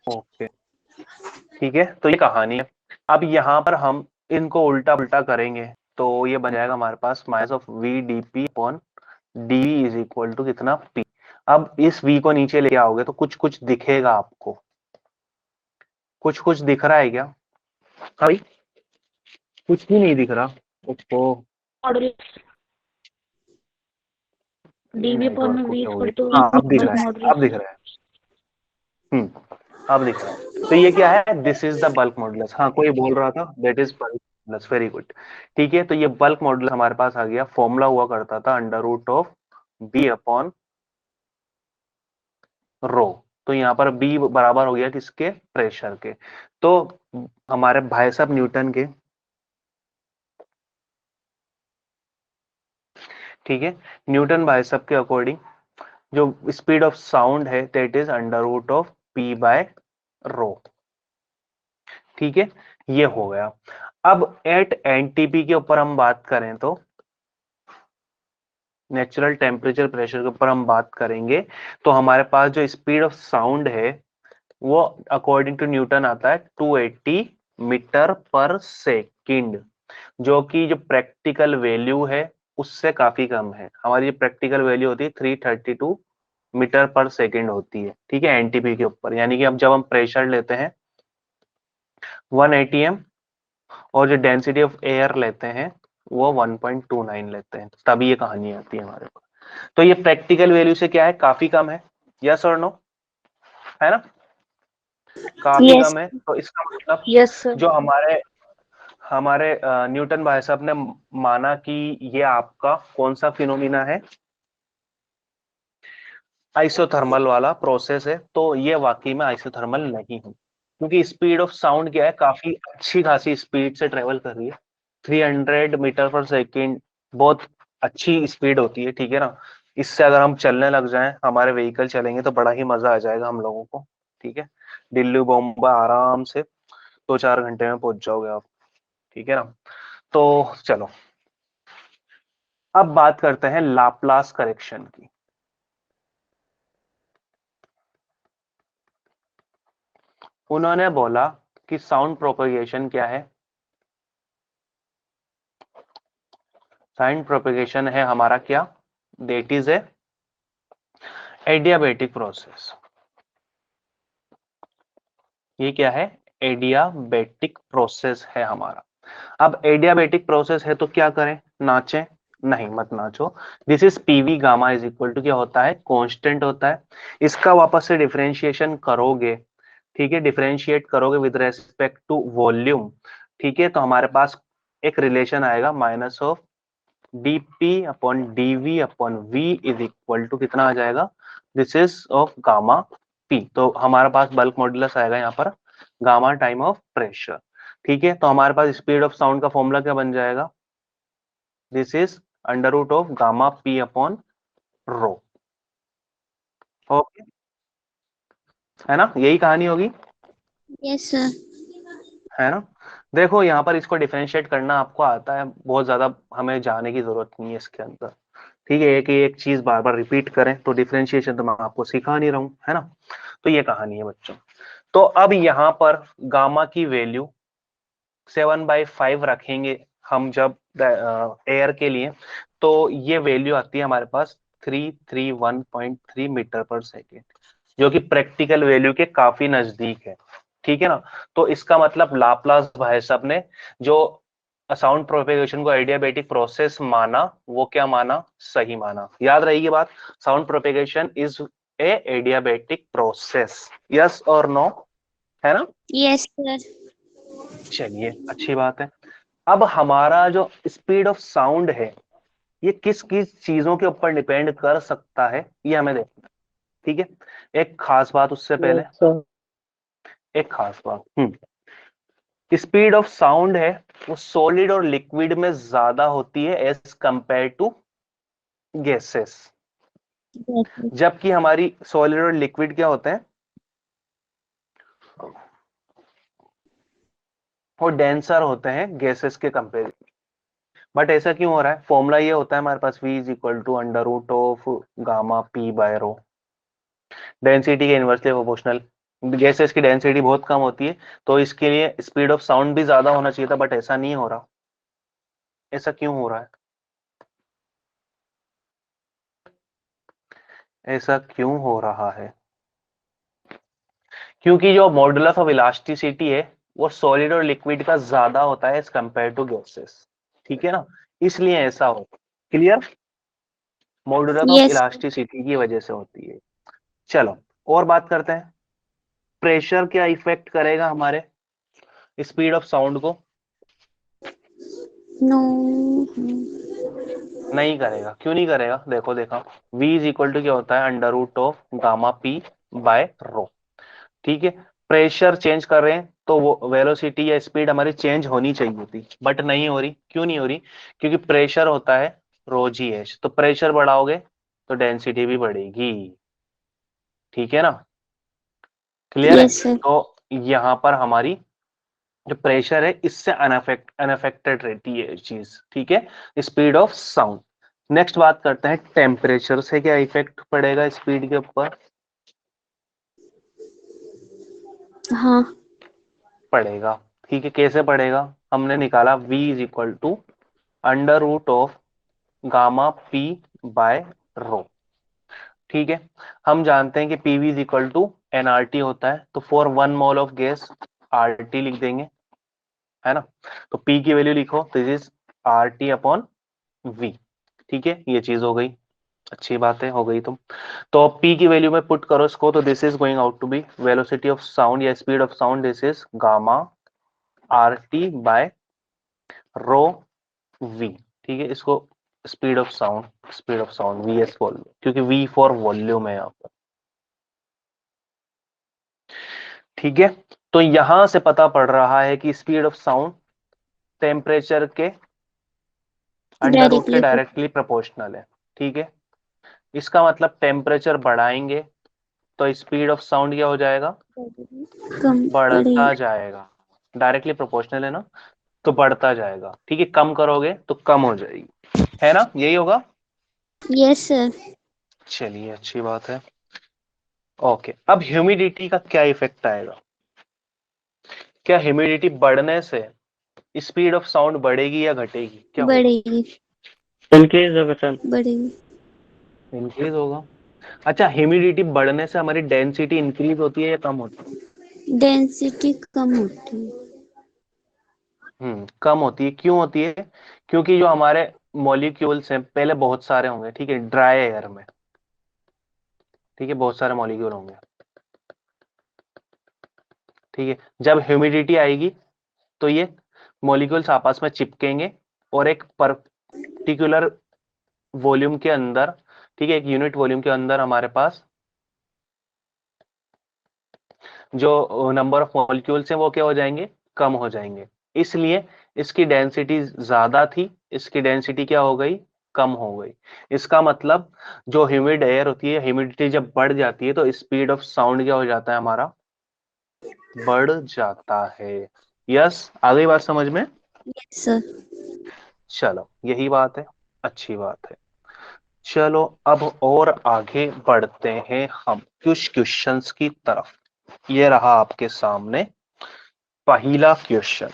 ओके, ठीक है। तो ये कहानी है। अब यहाँ पर हम इनको उल्टा उल्टा करेंगे तो ये बन जाएगा हमारे पास minus of V dP upon dV is equal to कितना, P। अब इस V को नीचे ले आओगे तो कुछ कुछ दिखेगा आपको, कुछ कुछ दिख रहा है क्या, हाँ भाई, कुछ भी नहीं दिख रहा, उसको dV upon v equal to हाँ अब दिख रहा है, अब दिख रहा है, अब दिख रहा है। तो ये क्या है, this is the bulk modulus, हाँ कोई बोल रहा था, that is bulk modulus, very good, ठीक है। तो ये बल्क मॉडुलस हमारे पास आ गया, फॉर्मूला हुआ करता था under root of b upon rho. तो यहाँ पर बी बराबर हो गया किसके, प्रेशर के। तो हमारे भाई साहब न्यूटन के, ठीक है, न्यूटन भाई साहब के अकॉर्डिंग जो स्पीड ऑफ साउंड है that is under root of p by rho, ठीक है, ये हो गया। अब एट एनटीपी के ऊपर हम बात करें तो नेचुरल टेम्परेचर प्रेशर के ऊपर हम बात करेंगे, तो हमारे पास जो स्पीड ऑफ साउंड है वो अकॉर्डिंग टू न्यूटन आता है 280 मीटर पर सेकंड, जो कि जो प्रैक्टिकल वैल्यू है उससे काफी कम है। हमारी जो प्रैक्टिकल वैल्यू होती है 332 मीटर पर सेकंड होती है, ठीक है, एनटीपी के ऊपर। यानी कि अब जब हम प्रेशर लेते हैं 1 atm और जो डेंसिटी ऑफ एयर लेते हैं वो 1.29 लेते हैं, तभी ये कहानी आती है हमारे पास। तो ये प्रैक्टिकल वैल्यू से क्या है, काफी कम है, यस और नो, है ना, काफी यस कम है। तो इसका मतलब यस सर। जो हमारे हमारे न्यूटन भाई साहब ने माना कि ये आपका कौन सा फिनोमिना है, आइसोथर्मल वाला प्रोसेस है, तो ये वाकई में आइसोथर्मल नहीं है, क्योंकि स्पीड ऑफ साउंड क्या है, काफी अच्छी खासी स्पीड से ट्रेवल कर रही है, 300 मीटर पर सेकेंड बहुत अच्छी स्पीड होती है, ठीक है ना। इससे अगर हम चलने लग जाएं, हमारे व्हीकल चलेंगे तो बड़ा ही मजा आ जाएगा हम लोगों को। ठीक है, दिल्ली बॉम्बे आराम से 2-4 घंटे में पहुंच जाओगे आप। ठीक है ना। तो चलो अब बात करते हैं लाप्लास करेक्शन की। उन्होंने बोला कि साउंड प्रोपेगेशन क्या है? साउंड प्रोपेगेशन है हमारा क्या? That is a adiabatic process. ये क्या है? एडियाबेटिक प्रोसेस है हमारा। अब एडियाबेटिक प्रोसेस है तो क्या करें? नाचें? नहीं, मत नाचो। This is PV gamma is equal to क्या होता है? कांस्टेंट होता है। इसका वापस से डिफरेंशिएशन करोगे, ठीक है, डिफरेंशिएट करोगे विद रेस्पेक्ट टू वॉल्यूम, ठीक है, तो हमारे पास एक रिलेशन आएगा minus of dp upon dv upon v is equal to कितना आ जाएगा? This is of gamma p। तो हमारे पास बल्क मॉड्यूलस आएगा यहाँ पर गामा टाइम ऑफ प्रेशर। ठीक है, तो हमारे पास स्पीड ऑफ साउंड का फॉर्मूला क्या बन जाएगा? This is under root of gamma p upon rho. Okay, है ना, यही कहानी होगी, यस सर। है ना। देखो यहाँ पर इसको डिफरेंशिएट करना आपको आता है, बहुत ज्यादा हमें जाने की जरूरत नहीं है इसके अंदर। ठीक है, एक चीज बार बार रिपीट करें तो डिफरेंशिएशन तो मैं आपको सिखा नहीं रहा हूं, है ना। तो ये कहानी है बच्चों। तो अब यहाँ पर गामा की वैल्यू 7/5 रखेंगे हम जब एयर के लिए, तो ये वैल्यू आती है हमारे पास 331.3 मीटर पर सेकेंड, जो कि प्रैक्टिकल वैल्यू के काफी नजदीक है। ठीक है ना। तो इसका मतलब लाप्लास भाई साहब ने जो साउंड प्रोपेगेशन को एडियाबेटिक प्रोसेस माना, वो क्या माना? सही माना। याद रहेगी बात, sound propagation is a adiabatic process. Yes और नो, है ना। Yes sir. चलिए, अच्छी बात है। अब हमारा जो स्पीड ऑफ साउंड है, ये किस किस चीजों के ऊपर डिपेंड कर सकता है, ये हमें देखना है। ठीक है, एक खास बात उससे पहले, यस सर। एक खास बात, स्पीड ऑफ साउंड है वो सॉलिड और लिक्विड में ज्यादा होती है एज कंपेयर टू गैसेस। जबकि हमारी सॉलिड और लिक्विड क्या होते हैं? वो डेंसर होते हैं गैसेस के कंपेरिजन। बट ऐसा क्यों हो रहा है? फॉर्मूला ये होता है हमारे पास, v is equal to under root of gamma p by rho, density के इनवर्सली प्रोपोर्शनल। गैसेस की डेंसिटी बहुत कम होती है, तो इसके लिए स्पीड ऑफ साउंड भी ज्यादा होना चाहिए था, बट ऐसा नहीं हो रहा। ऐसा क्यों हो रहा है? ऐसा क्यों हो रहा है? क्योंकि जो मॉडुलस ऑफ इलास्टिसिटी है वो सॉलिड और लिक्विड का ज्यादा होता है एज कंपेयर टू गैसेस। ठीक है ना, इसलिए ऐसा हो। Clear? Modulus of yes. Elasticity की वजह से होती है। चलो और बात करते हैं, प्रेशर क्या इफेक्ट करेगा हमारे स्पीड ऑफ साउंड को? नो। नहीं करेगा। क्यों नहीं करेगा? देखो देखा, v इज इक्वल टू क्या होता है? Under root of gamma p by rho. ठीक है, प्रेशर चेंज कर रहे हैं तो वो वेलोसिटी या स्पीड हमारी चेंज होनी चाहिए थी, बट नहीं हो रही। क्यों नहीं हो रही? क्योंकि प्रेशर होता है रो जी एच, तो प्रेशर बढ़ाओगे तो डेंसिटी भी बढ़ेगी। ठीक है ना, क्लियर है। Yes sir. तो यहाँ पर हमारी जो प्रेशर है इससे अनअफेक्टेड रहती है चीज। ठीक है, स्पीड ऑफ साउंड। नेक्स्ट बात करते हैं, टेम्परेचर से क्या इफेक्ट पड़ेगा स्पीड के ऊपर? हाँ। पड़ेगा। ठीक है, कैसे पड़ेगा? हमने निकाला v is equal to under root of gamma p by rho. ठीक है, हम जानते हैं कि pv is equal to nRT होता है, तो for 1 mole of gas RT लिख देंगे, है ना। तो p की वैल्यू लिखो, this is RT upon v। ठीक है, ये चीज हो गई, अच्छी बात है, हो गई। तुम तो p की वैल्यू में पुट करो इसको, तो this is going out to be velocity of sound या speed of sound, this is gamma RT by rho v। ठीक है, इसको स्पीड ऑफ साउंड vs बोल दो, क्योंकि v फॉर वॉल्यूम है यहाँ पर। ठीक है, तो यहां से पता पड़ रहा है कि स्पीड ऑफ साउंड टेम्परेचर के अंडर रूट के डायरेक्टली। डायरेक्टली प्रोपोर्शनल है। ठीक है, इसका मतलब टेम्परेचर बढ़ाएंगे तो स्पीड ऑफ साउंड क्या हो जाएगा, कम बढ़ता पड़ेगी। जाएगा। डायरेक्टली प्रोपोर्शनल है ना, तो बढ़ता जाएगा। ठीक है, कम करोगे तो कम हो जाएगी, है ना, यही होगा। Yes sir. चलिए अच्छी बात है। ओके, अब ह्यूमिडिटी का क्या इफेक्ट आएगा? क्या ह्यूमिडिटी बढ़ने से स्पीड ऑफ साउंड बढ़ेगी या घटेगी, क्या होगा? बढ़ेगी। इंक्रीज होगा सर। बढ़ेगी। इंक्रीज होगा। अच्छा, ह्यूमिडिटी बढ़ने से हमारी डेंसिटी इंक्रीज होती है या कम होती है? डेंसिटी कम होती है। कम होती है। क्यों होती है? क्योंकि जो हमारे मॉलिक्यूल्स हैं पहले बहुत सारे होंगे, ठीक है, ड्राई एयर में, ठीक है, बहुत सारे मॉलिक्यूल होंगे। ठीक है, जब ह्यूमिडिटी आएगी तो ये मॉलिक्यूल्स आपस में चिपकेंगे और एक पर्टिकुलर वॉल्यूम के अंदर, ठीक है, एक यूनिट वॉल्यूम के अंदर हमारे पास जो नंबर ऑफ मॉलिक्यूल्स हैं वो क्या हो जाएंगे, कम हो जाएंगे। इसलिए इसकी डेंसिटी ज्यादा थी, इसकी डेंसिटी क्या हो गई, कम हो गई। इसका मतलब जो ह्यूमिड एयर होती है, ह्यूमिडिटी जब बढ़ जाती है तो स्पीड ऑफ साउंड क्या हो जाता है हमारा, बढ़ जाता है। यस, आ गई बात समझ में? Yes sir. चलो यही बात है, अच्छी बात है। चलो अब और आगे बढ़ते हैं हम कुछ क्वेश्चंस की तरफ। ये रहा आपके सामने पहला क्वेश्चन।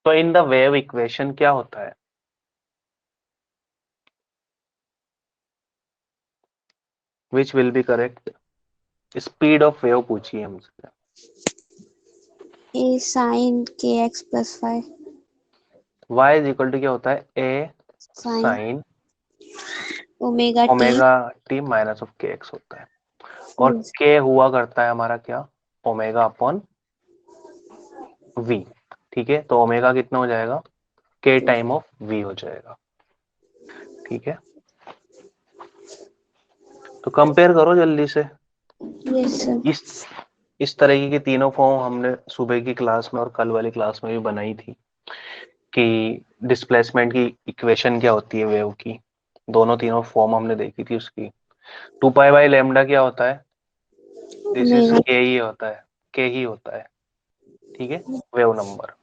तो इन द वेव इक्वेशन क्या होता है? Which will be correct? Speed of wave पूछिए हमसे। A sine k x plus 5 y is equal to क्या होता है, a sine sine omega t. Omega t minus of k x होता है। और k हुआ करता है हमारा क्या, ओमेगा अपॉन v। ठीक है, तो ओमेगा कितना हो जाएगा, k टाइम ऑफ v हो जाएगा। ठीक है, तो कंपेयर करो जल्दी से। Yes sir. इस तरह की तीनों फॉर्म हमने सुबह की क्लास में और कल वाली क्लास में भी बनाई थी कि डिस्प्लेसमेंट की इक्वेशन क्या होती है वेव की। दोनों तीनों फॉर्म हमने देखी थी उसकी। 2 पाई बाई लैम्डा क्या होता है, दिस इज ओमेगा। के ही होता है, के ही होता है। ठीक है, वेव नंबर।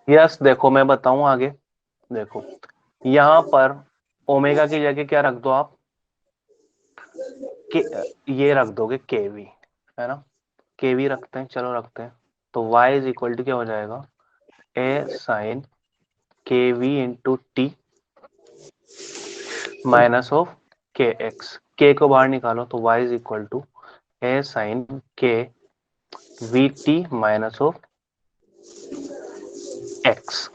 यस, देखो मैं बताऊं आगे। देखो यहां पर ओमेगा की जगह क्या रख दो आप, के, ये रख दोगे केवी, है ना, केवी रखते हैं, चलो रखते हैं। तो y इज इक्वल टू क्या हो जाएगा, a sine k v into t minus of k x. K को बाहर निकालो तो y is equal to a sine k v t minus of x.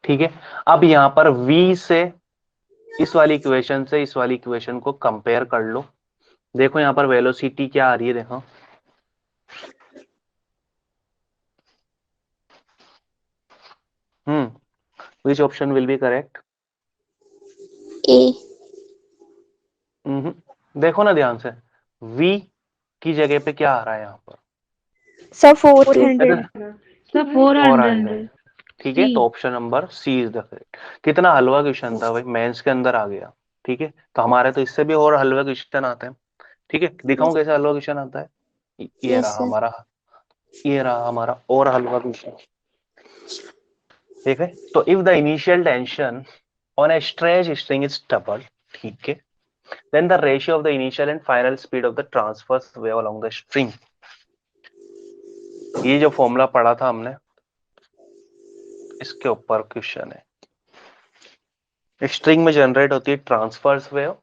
ठीक है, अब यहां पर v से इस वाली इक्वेशन से इस वाली इक्वेशन को कंपेयर कर लो। देखो यहां पर वेलोसिटी क्या आ रही है, देखो which option will be correct? A. देखो ना ध्यान से, v की जगह पे क्या आ रहा है यहाँ पर, सर 400। सर 400। 400। ठीक है, सी। तो option number C is the correct. कितना हलवा क्वेश्चन था भाई, मेंस के अंदर आ गया। ठीक है, तो हमारे तो इससे भी और हलवा क्वेश्चन आते हैं। ठीक है, दिखाऊं कैसे हलवा क्वेश्चन आता है, ये यस रहा सर। हमारा, ये रहा हमारा और हलवा क्वेश्चन। ठीक है, तो if the initial tension on a stretch string is double, ठीक है, then the ratio of the initial and final speed of the transverse wave along the string। ये जो फॉर्मूला पढ़ा था हमने, इसके ऊपर क्वेश्चन है। स्ट्रिंग में जनरेट होती है ट्रांसवर्स वेव,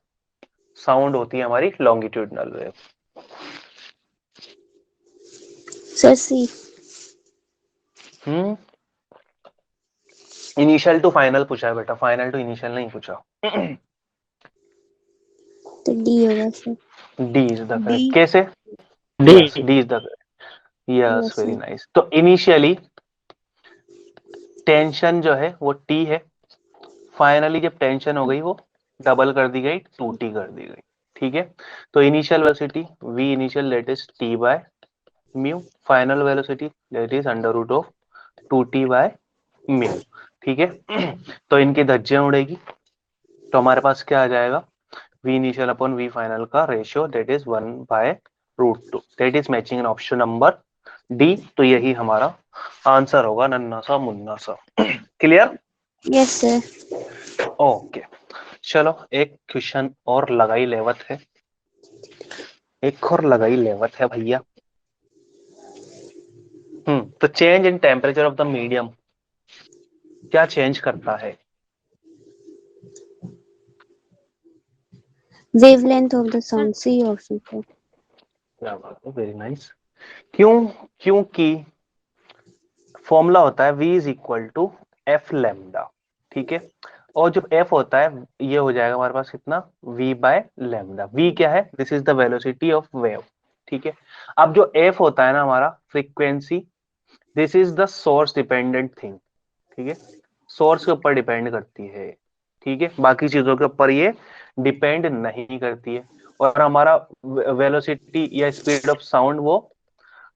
साउंड होती है हमारी longitudinal wave. Sir C. Initial to final पूछा है बेटा, फाइनल टू इनिशियल नहीं पूछा। तो डी होगा sir. D is the D. Correct. कैसे? D. Yes, D is the correct. Yes, Yes, very sir. Nice. तो इनिशियली टेंशन जो है वो टी है, फाइनली जब टेंशन हो गई वो डबल कर दी गई, 2t कर दी गई। ठीक है, तो initial velocity v initial that is t by mu, final velocity that is under root of 2t by mu. ठीक है, तो इनकी धज्जियां उड़ेगी, तो हमारे पास क्या आ जाएगा, v initial upon v final का ratio that is 1 by root 2, that is matching in option number D. तो यही हमारा आंसर होगा, नन्ना सा मुन्ना सा। क्लियर? Yes, sir. ओके, चलो एक क्वेश्चन और लगाई लेवत है, एक और लगाई लेवत है भैया। तो change in temperature of the medium क्या चेंज करता है? Wavelength of the sound. C option, sir. क्या बात है, वेरी नाइस। क्यों? क्योंकि फॉर्मूला होता है v is equal to f lambda. ठीक है, और जब f होता है ये हो जाएगा हमारे पास कितना, v बाय लैम्डा। v क्या है? This is the velocity of wave. ठीक है, अब जो f होता है ना हमारा frequency, this is the source dependent thing. ठीक है, सोर्स के ऊपर डिपेंड करती है। ठीक है, बाकी चीजों के ऊपर ये डिपेंड नहीं करती है। और हमारा वेलोसिटी या स्पीड ऑफ साउंड वो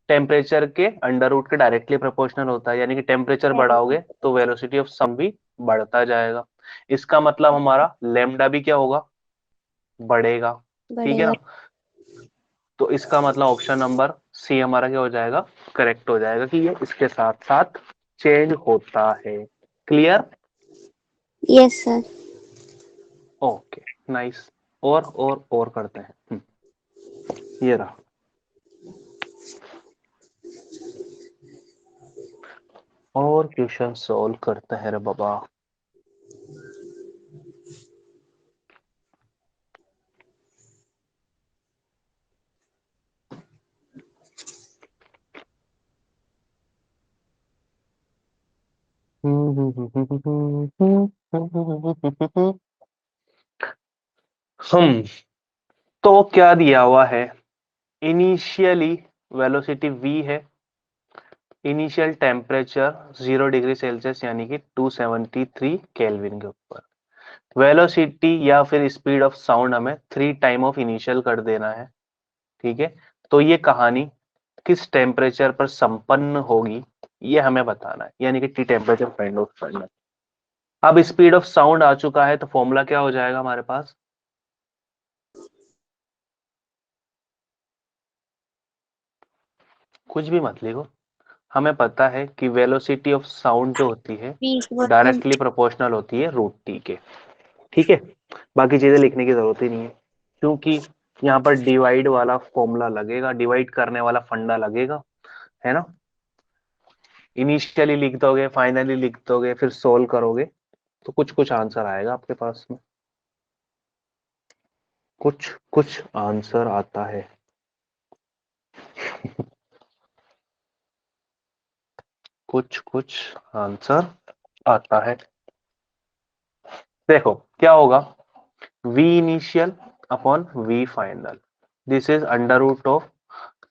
टेम्परेचर के अंडर रूट के डायरेक्टली प्रोपोर्शनल होता है, यानी कि टेम्परेचर बढ़ाओगे तो वेलोसिटी ऑफ साउंड भी बढ़ता जाएगा। इसका मतलब हमारा लेमडा भी क्या होगा, बढ़ेगा। ठीक है बढ़ेगा। ना, तो इसका मतलब ऑप्शन नंबर सी हमारा क्या हो जाएगा, करेक्ट हो जाएगा कि ये इसके साथ साथ चेंज होता है। Clear? Yes, sir. Okay, nice. और करते हैं। ये रहा, और क्वेश्चन सॉल्व करते हैं रे बाबा। हम तो क्या दिया हुआ है, इनिशियली वेलोसिटी v है, इनिशियल टेम्परेचर 0 डिग्री सेल्सियस यानी कि 273 केल्विन के ऊपर, वेलोसिटी या फिर स्पीड ऑफ साउंड हमें 3 टाइम ऑफ इनिशियल कर देना है। ठीक है, तो ये कहानी किस टेम्परेचर पर संपन्न होगी ये हमें बताना है, यानी कि टी टेम्परेचर फाइंड आउट करना है। अब स्पीड ऑफ साउंड आ चुका है, तो फॉर्मूला क्या हो जाएगा हमारे पास, कुछ भी मत लिखो, हमें पता है कि वेलोसिटी ऑफ साउंड जो होती है V equal to directly proportional होती है रूट टी के। ठीक है, बाकी चीजें लिखने की जरूरत ही नहीं है, क्योंकि यहाँ पर डिवाइड वाला फॉर्मूला लगेगा, डिवाइड करने वाला फंडा लगेगा, है ना। इनिशियली लिख दोगे, फाइनली लिख दोगे, फिर सोल्व करोगे तो कुछ कुछ आंसर आएगा आपके पास में, कुछ कुछ आंसर आता है। कुछ कुछ आंसर आता है। देखो क्या होगा, v initial upon v final, this is under root of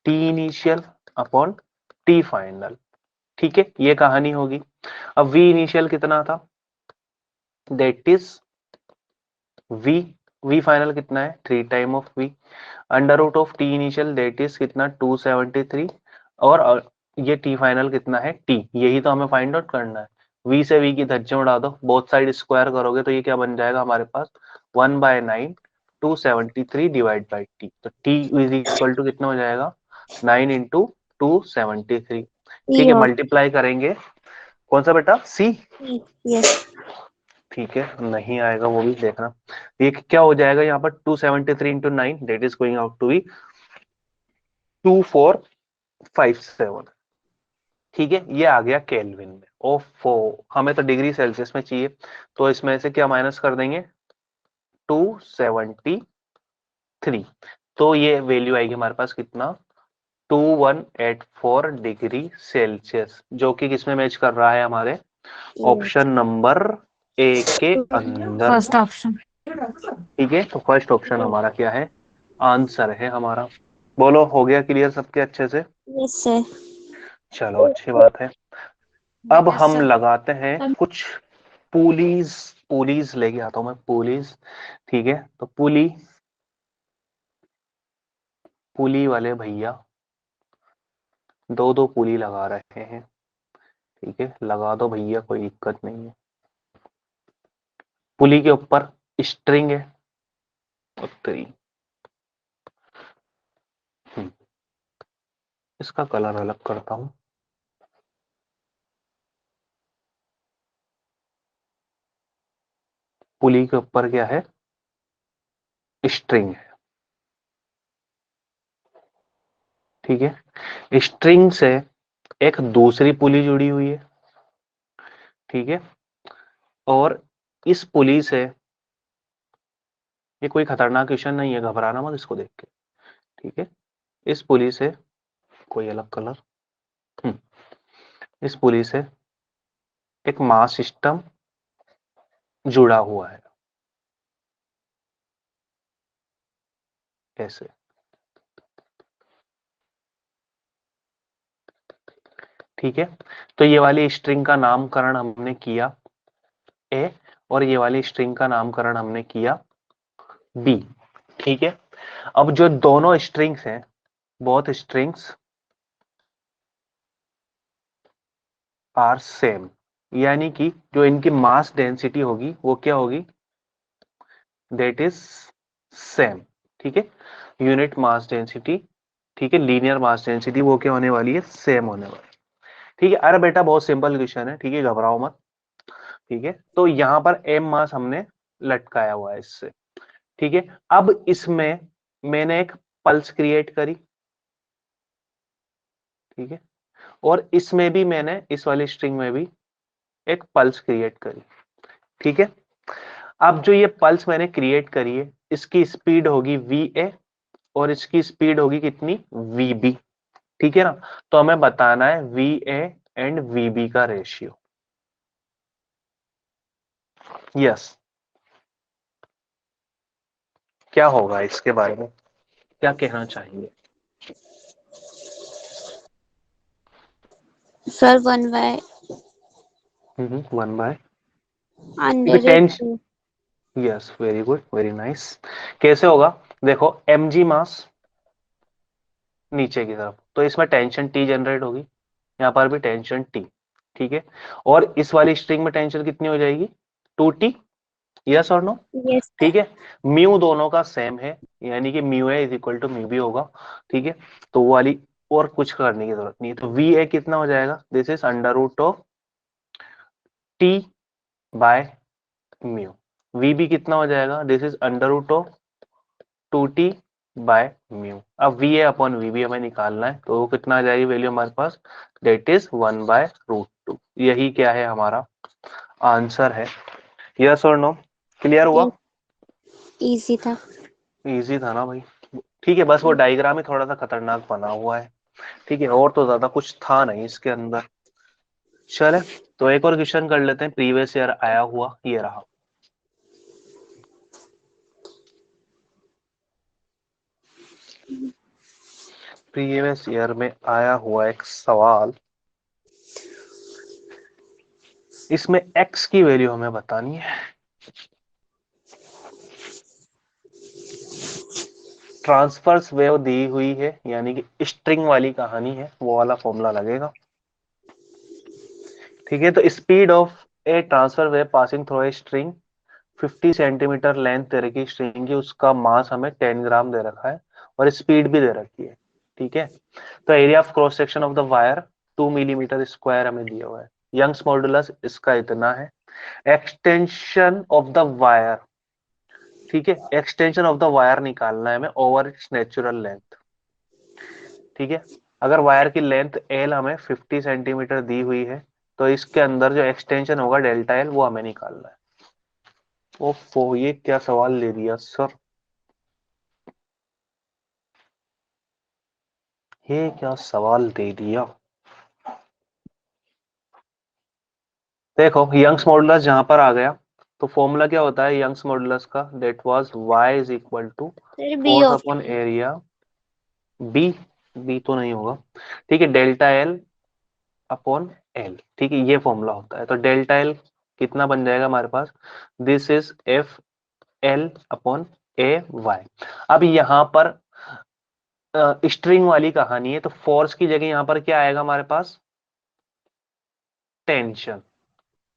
t initial upon t final. ठीक है, ये कहानी होगी। अब v इनिशियल कितना था, दैट इज v फाइनल कितना है, 3 time of v, under root of t initial that is कितना 273, और ये t फाइनल कितना है t, यही तो हमें फाइंड आउट करना है। v से v की धज्जियां उड़ा दो, बोथ साइड स्क्वायर करोगे तो ये क्या बन जाएगा हमारे पास, 1/9 273 डिवाइड बाई t, तो t इज इक्वल टू कितना हो जाएगा, 9 इंटू 273। ठीक है, C मल्टीप्लाई करेंगे, कौन सा बेटा, c? option. Yes. ठीक है, नहीं आएगा वो भी देखना। ये क्या हो जाएगा यहाँ पर, 273 into 9 that is going out to be 2457। ठीक है, ये आ गया केल्विन में। ओफो, हमें तो डिग्री सेल्सियस में चाहिए, तो इसमें से क्या माइनस कर देंगे, 273, तो ये वैल्यू आएगी हमारे पास कितना, 2184 डिग्री सेल्सियस, जो कि किसमें मैच कर रहा है, हमारे Yes. ऑप्शन नंबर ए के अंदर। First option. ठीक है, तो फर्स्ट ऑप्शन हमारा क्या है, आंसर है हमारा। बोलो, हो गया क्लियर सबके अच्छे से? Yes sir. चलो अच्छी बात है। अब Yes, हम sir. लगाते हैं कुछ पुलीज। पुलीज लेके आता हूं मैं, पुलीज। ठीक है, तो पुली, पुली वाले भैया दो दो पुली लगा रहे हैं। ठीक है, लगा दो भैया, कोई दिक्कत नहीं है। पुली के ऊपर स्ट्रिंग है, उत्तरी। इसका कलर अलग करता हूं। पुली के ऊपर क्या है, स्ट्रिंग है। ठीक है, स्ट्रिंग से एक दूसरी पुली जुड़ी हुई है। ठीक है, और इस पुली से, ये कोई खतरनाक क्वेश्चन नहीं है, घबराना मत इसको देख के। ठीक है, इस पुली से, कोई अलग कलर, इस पुली से एक मास सिस्टम जुड़ा हुआ है। कैसे? ठीक है, तो ये वाली स्ट्रिंग का नामकरण हमने किया ए, और ये वाली स्ट्रिंग का नामकरण हमने किया बी। ठीक है, अब जो दोनों स्ट्रिंग्स हैं, बोथ स्ट्रिंग्स आर सेम, यानी कि जो इनकी मास डेंसिटी होगी वो क्या होगी, दैट इज सेम। ठीक है, यूनिट मास डेंसिटी, ठीक है, लीनियर मास डेंसिटी, वो क्या होने वाली है, सेम होने वाली है। ठीक है, अरे बेटा बहुत सिंपल क्वेश्चन है, ठीक है, घबराओ मत। ठीक है, तो यहां पर एम मास हमने लटकाया हुआ है इससे। ठीक है, अब इसमें मैंने एक पल्स क्रिएट करी। ठीक है, और इसमें भी मैंने, इस वाली स्ट्रिंग में भी एक पल्स क्रिएट करी। ठीक है, अब जो ये पल्स मैंने क्रिएट करी है, इसकी स्पीड होगी वी ए, और इसकी स्पीड होगी कितनी, वी बी। ठीक है ना, तो हमें बताना है V A and V B का रेशियो। यस, क्या होगा इसके बारे में, क्या कहना चाहिए? Sir 1/, 1/, under 2। Yes, very good, very nice. कैसे होगा, देखो एम जी मास नीचे की तरफ, तो इसमें टेंशन टी जनरेट होगी, यहाँ पर भी टेंशन टी। ठीक है, और इस वाली स्ट्रिंग में टेंशन कितनी हो जाएगी, 2T। यस और नो? यस ठीक है, म्यू दोनों का सेम है, यानी कि mu A is equal to mu B होगा। ठीक है, तो वो वाली और कुछ करने की जरूरत नहीं है, तो वी ए कितना हो जाएगा, this is under root of T by mu. V B कितना हो जाएगा, this is under root of 2T by mu. अब v A upon v B हमें निकालना है, तो वो कितना आ जाएगी वैल्यू हमारे पास, डेट इज 1/√2। यही क्या है, हमारा आंसर है। यस और नो? क्लियर हुआ? इजी था। इजी था ना भाई? ठीक है, बस वो डायग्राम ही थोड़ा सा खतरनाक बना हुआ है। ठीक है, और तो ज्यादा कुछ था नहीं इसके अंदर। चले, तो एक और क्वेश्चन कर लेते हैं, प्रीवियस ईयर आया हुआ, ये रहा। प्रीवियस ईयर में आया हुआ एक सवाल, इसमें x की वैल्यू हमें बतानी है। ट्रांसवर्स वेव दी हुई है, यानी कि स्ट्रिंग वाली कहानी है, वो वाला फॉर्मूला लगेगा। ठीक है, तो speed of a transfer wave passing through a string 50 centimetre length दे रखी स्ट्रिंग की, उसका मास हमें 10 ग्राम दे रखा है, और स्पीड भी दे रखी है। ठीक है, तो area of cross section of the wire 2 millimetre square हमें दिया हुआ है। यंग्स मॉडुलस इसका इतना है। एक्सटेंशन ऑफ द वायर, ठीक है, एक्सटेंशन ऑफ द वायर निकालना है हमें ओवर इट्स नेचुरल लेंथ। ठीक है, अगर वायर की लेंथ एल हमें 50 सेंटीमीटर दी हुई है, तो इसके अंदर जो एक्सटेंशन होगा डेल्टा एल, वो हमें निकालना है। ओफो, ये क्या सवाल ले दिया सर, ये क्या सवाल दे दिया। देखो यंग्स मॉडुलस जहां पर आ गया, तो फॉर्मूला क्या होता है यंग्स मॉडुलस का, that was y is equal to sir B force of upon area, B तो नहीं होगा, ठीक है, डेल्टा एल अपॉन एल, ठीक है, ये फॉर्मूला होता है। तो डेल्टा एल कितना बन जाएगा हमारे पास, this is F L upon A Y. अब यहाँ पर स्ट्रिंग वाली कहानी है, तो फोर्स की जगह यहाँ पर क्या आएगा हमारे पास, टेंशन,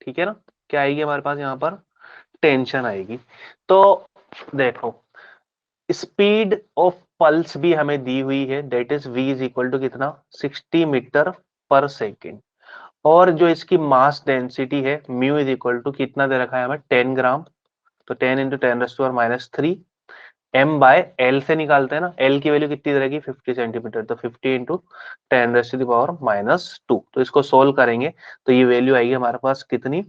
ठीक है ना, क्या आएगी हमारे पास यहाँ पर, टेंशन आएगी। तो देखो स्पीड ऑफ पल्स भी हमें दी हुई है, that is v is equal to कितना, 60 मीटर पर सेकेंड, और जो इसकी मास डेंसिटी है म्यू इज इक्वल टू कितना दे रखा है हमें, 10 ग्राम, तो 10 इंटू 10⁻³ m बाय एल से निकालते हैं ना, एल की वैल्यू कितनी रहेगी 50 सेंटीमीटर, तो 50 इंटू 10⁻², तो इसको सोल्व करेंगे तो ये वैल्यू आएगी हमारे पास कितनी,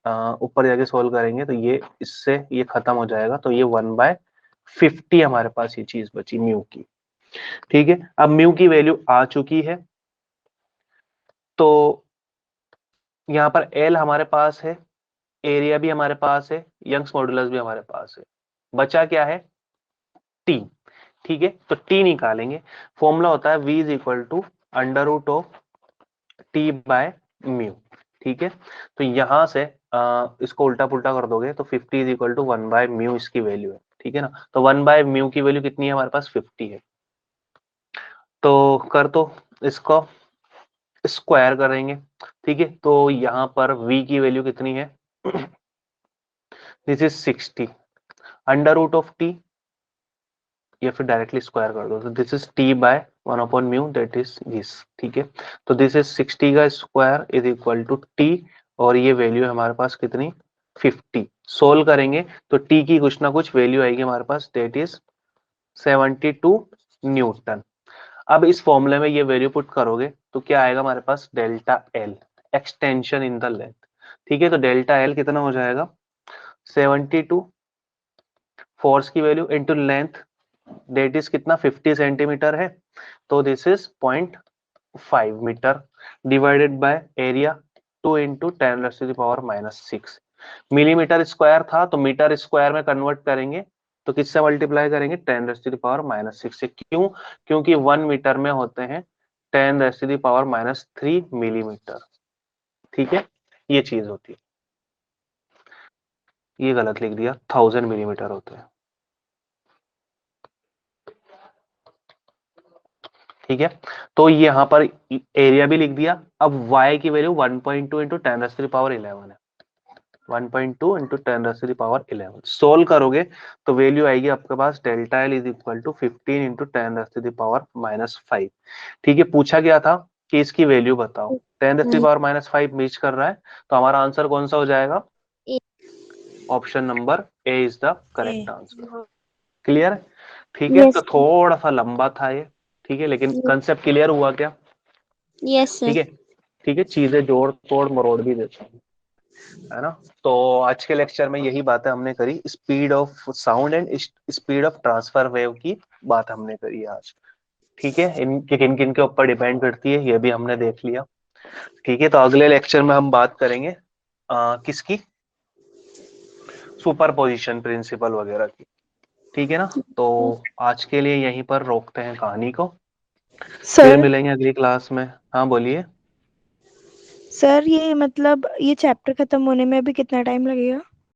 ऊपर जाके सोल्व करेंगे तो ये इससे ये खत्म हो जाएगा, तो ये 1/50 हमारे पास ये चीज बची म्यू की, ठीक है। अब म्यू की वैल्यू आ चुकी है, तो यहाँ पर एल हमारे पास है, एरिया भी हमारे पास है, यंग्स मॉडुलस भी हमारे पास है, बचा क्या है, टी, ठीक है, तो टी निकालेंगे। फॉर्मूला होता है v इज इक्वल टू √ऑफ टी बाय म्यू, ठीक है। तो यहां से इसको उल्टा पुल्टा कर दोगे तो 50 इज इक्वल टू 1/μ इसकी वैल्यू है, ठीक है ना। तो 1/μ की वैल्यू कितनी है हमारे पास, 50 है। तो कर दो इसको स्क्वायर करेंगे, ठीक है, तो यहाँ पर v की वैल्यू कितनी है, दिस इज 60 √ऑफ t, या फिर डायरेक्टली स्क्वायर कर दो, तो this is t by 1/μ, that is this, ठीक है। तो दिस इज 60 का square is equal to t, और ये वैल्यू है हमारे पास कितनी, 50। सोल्व करेंगे तो t की कुछ ना कुछ वैल्यू आएगी हमारे पास, दैट इज 72 न्यूटन। अब इस फॉर्मूले में ये वैल्यू पुट करोगे तो क्या आएगा हमारे पास, delta L, extension in the length, ठीक है। तो डेल्टा एल कितना हो जाएगा, 72 फोर्स की value into length, that is कितना 50 सेंटीमीटर है, तो this is 0.5 metre, divided by area 2 into 10⁻⁻⁶ millimetre square था, तो मीटर स्क्वायर में कन्वर्ट करेंगे तो किससे मल्टीप्लाई करेंगे, 10⁻⁻⁶ से। क्यों, क्योंकि 1 मीटर में होते हैं 10⁻³ मिलीमीटर, ठीक है, ये चीज होती है, ये गलत लिख दिया, 1000 मिलीमीटर होते हैं, ठीक है। तो यहाँ पर एरिया भी लिख दिया। अब y की वैल्यू 1.2 इंटू 10⁻11 है, 1.2 इंटू 10⁻11 सोल्व करोगे तो वैल्यू आएगी आपके पास, delta L is equal to 15 into 10⁻⁵ ठीक है। पूछा गया था कि इसकी वैल्यू बताओ, 10⁻⁵ मीच कर रहा है, तो हमारा आंसर कौन सा हो जाएगा, option number A is the correct answer. Clear, ठीक है। यस तो थोड़ा सा लंबा था ये, ठीक है, लेकिन कंसेप्ट क्लियर हुआ क्या, यस ठीक है, ठीक है, चीजें जोड़ तोड़ मरोड़ भी देता हूँ, है ना। तो आज के लेक्चर में यही बातें हमने करी, speed of sound and speed of transfer wave की बात हमने करी आज, ठीक है। किन किन के ऊपर डिपेंड करती है ये भी हमने देख लिया, ठीक है। तो अगले लेक्चर में हम बात करेंगे किसकी, सुपरपोजिशन प्रिंसिपल वगैरह की, ठीक है ना। तो आज के लिए यहीं पर रोकते हैं कहानी को, फिर सर मिलेंगे अगली क्लास में। हाँ बोलिए। सर ये मतलब ये चैप्टर खत्म होने में अभी कितना टाइम लगेगा?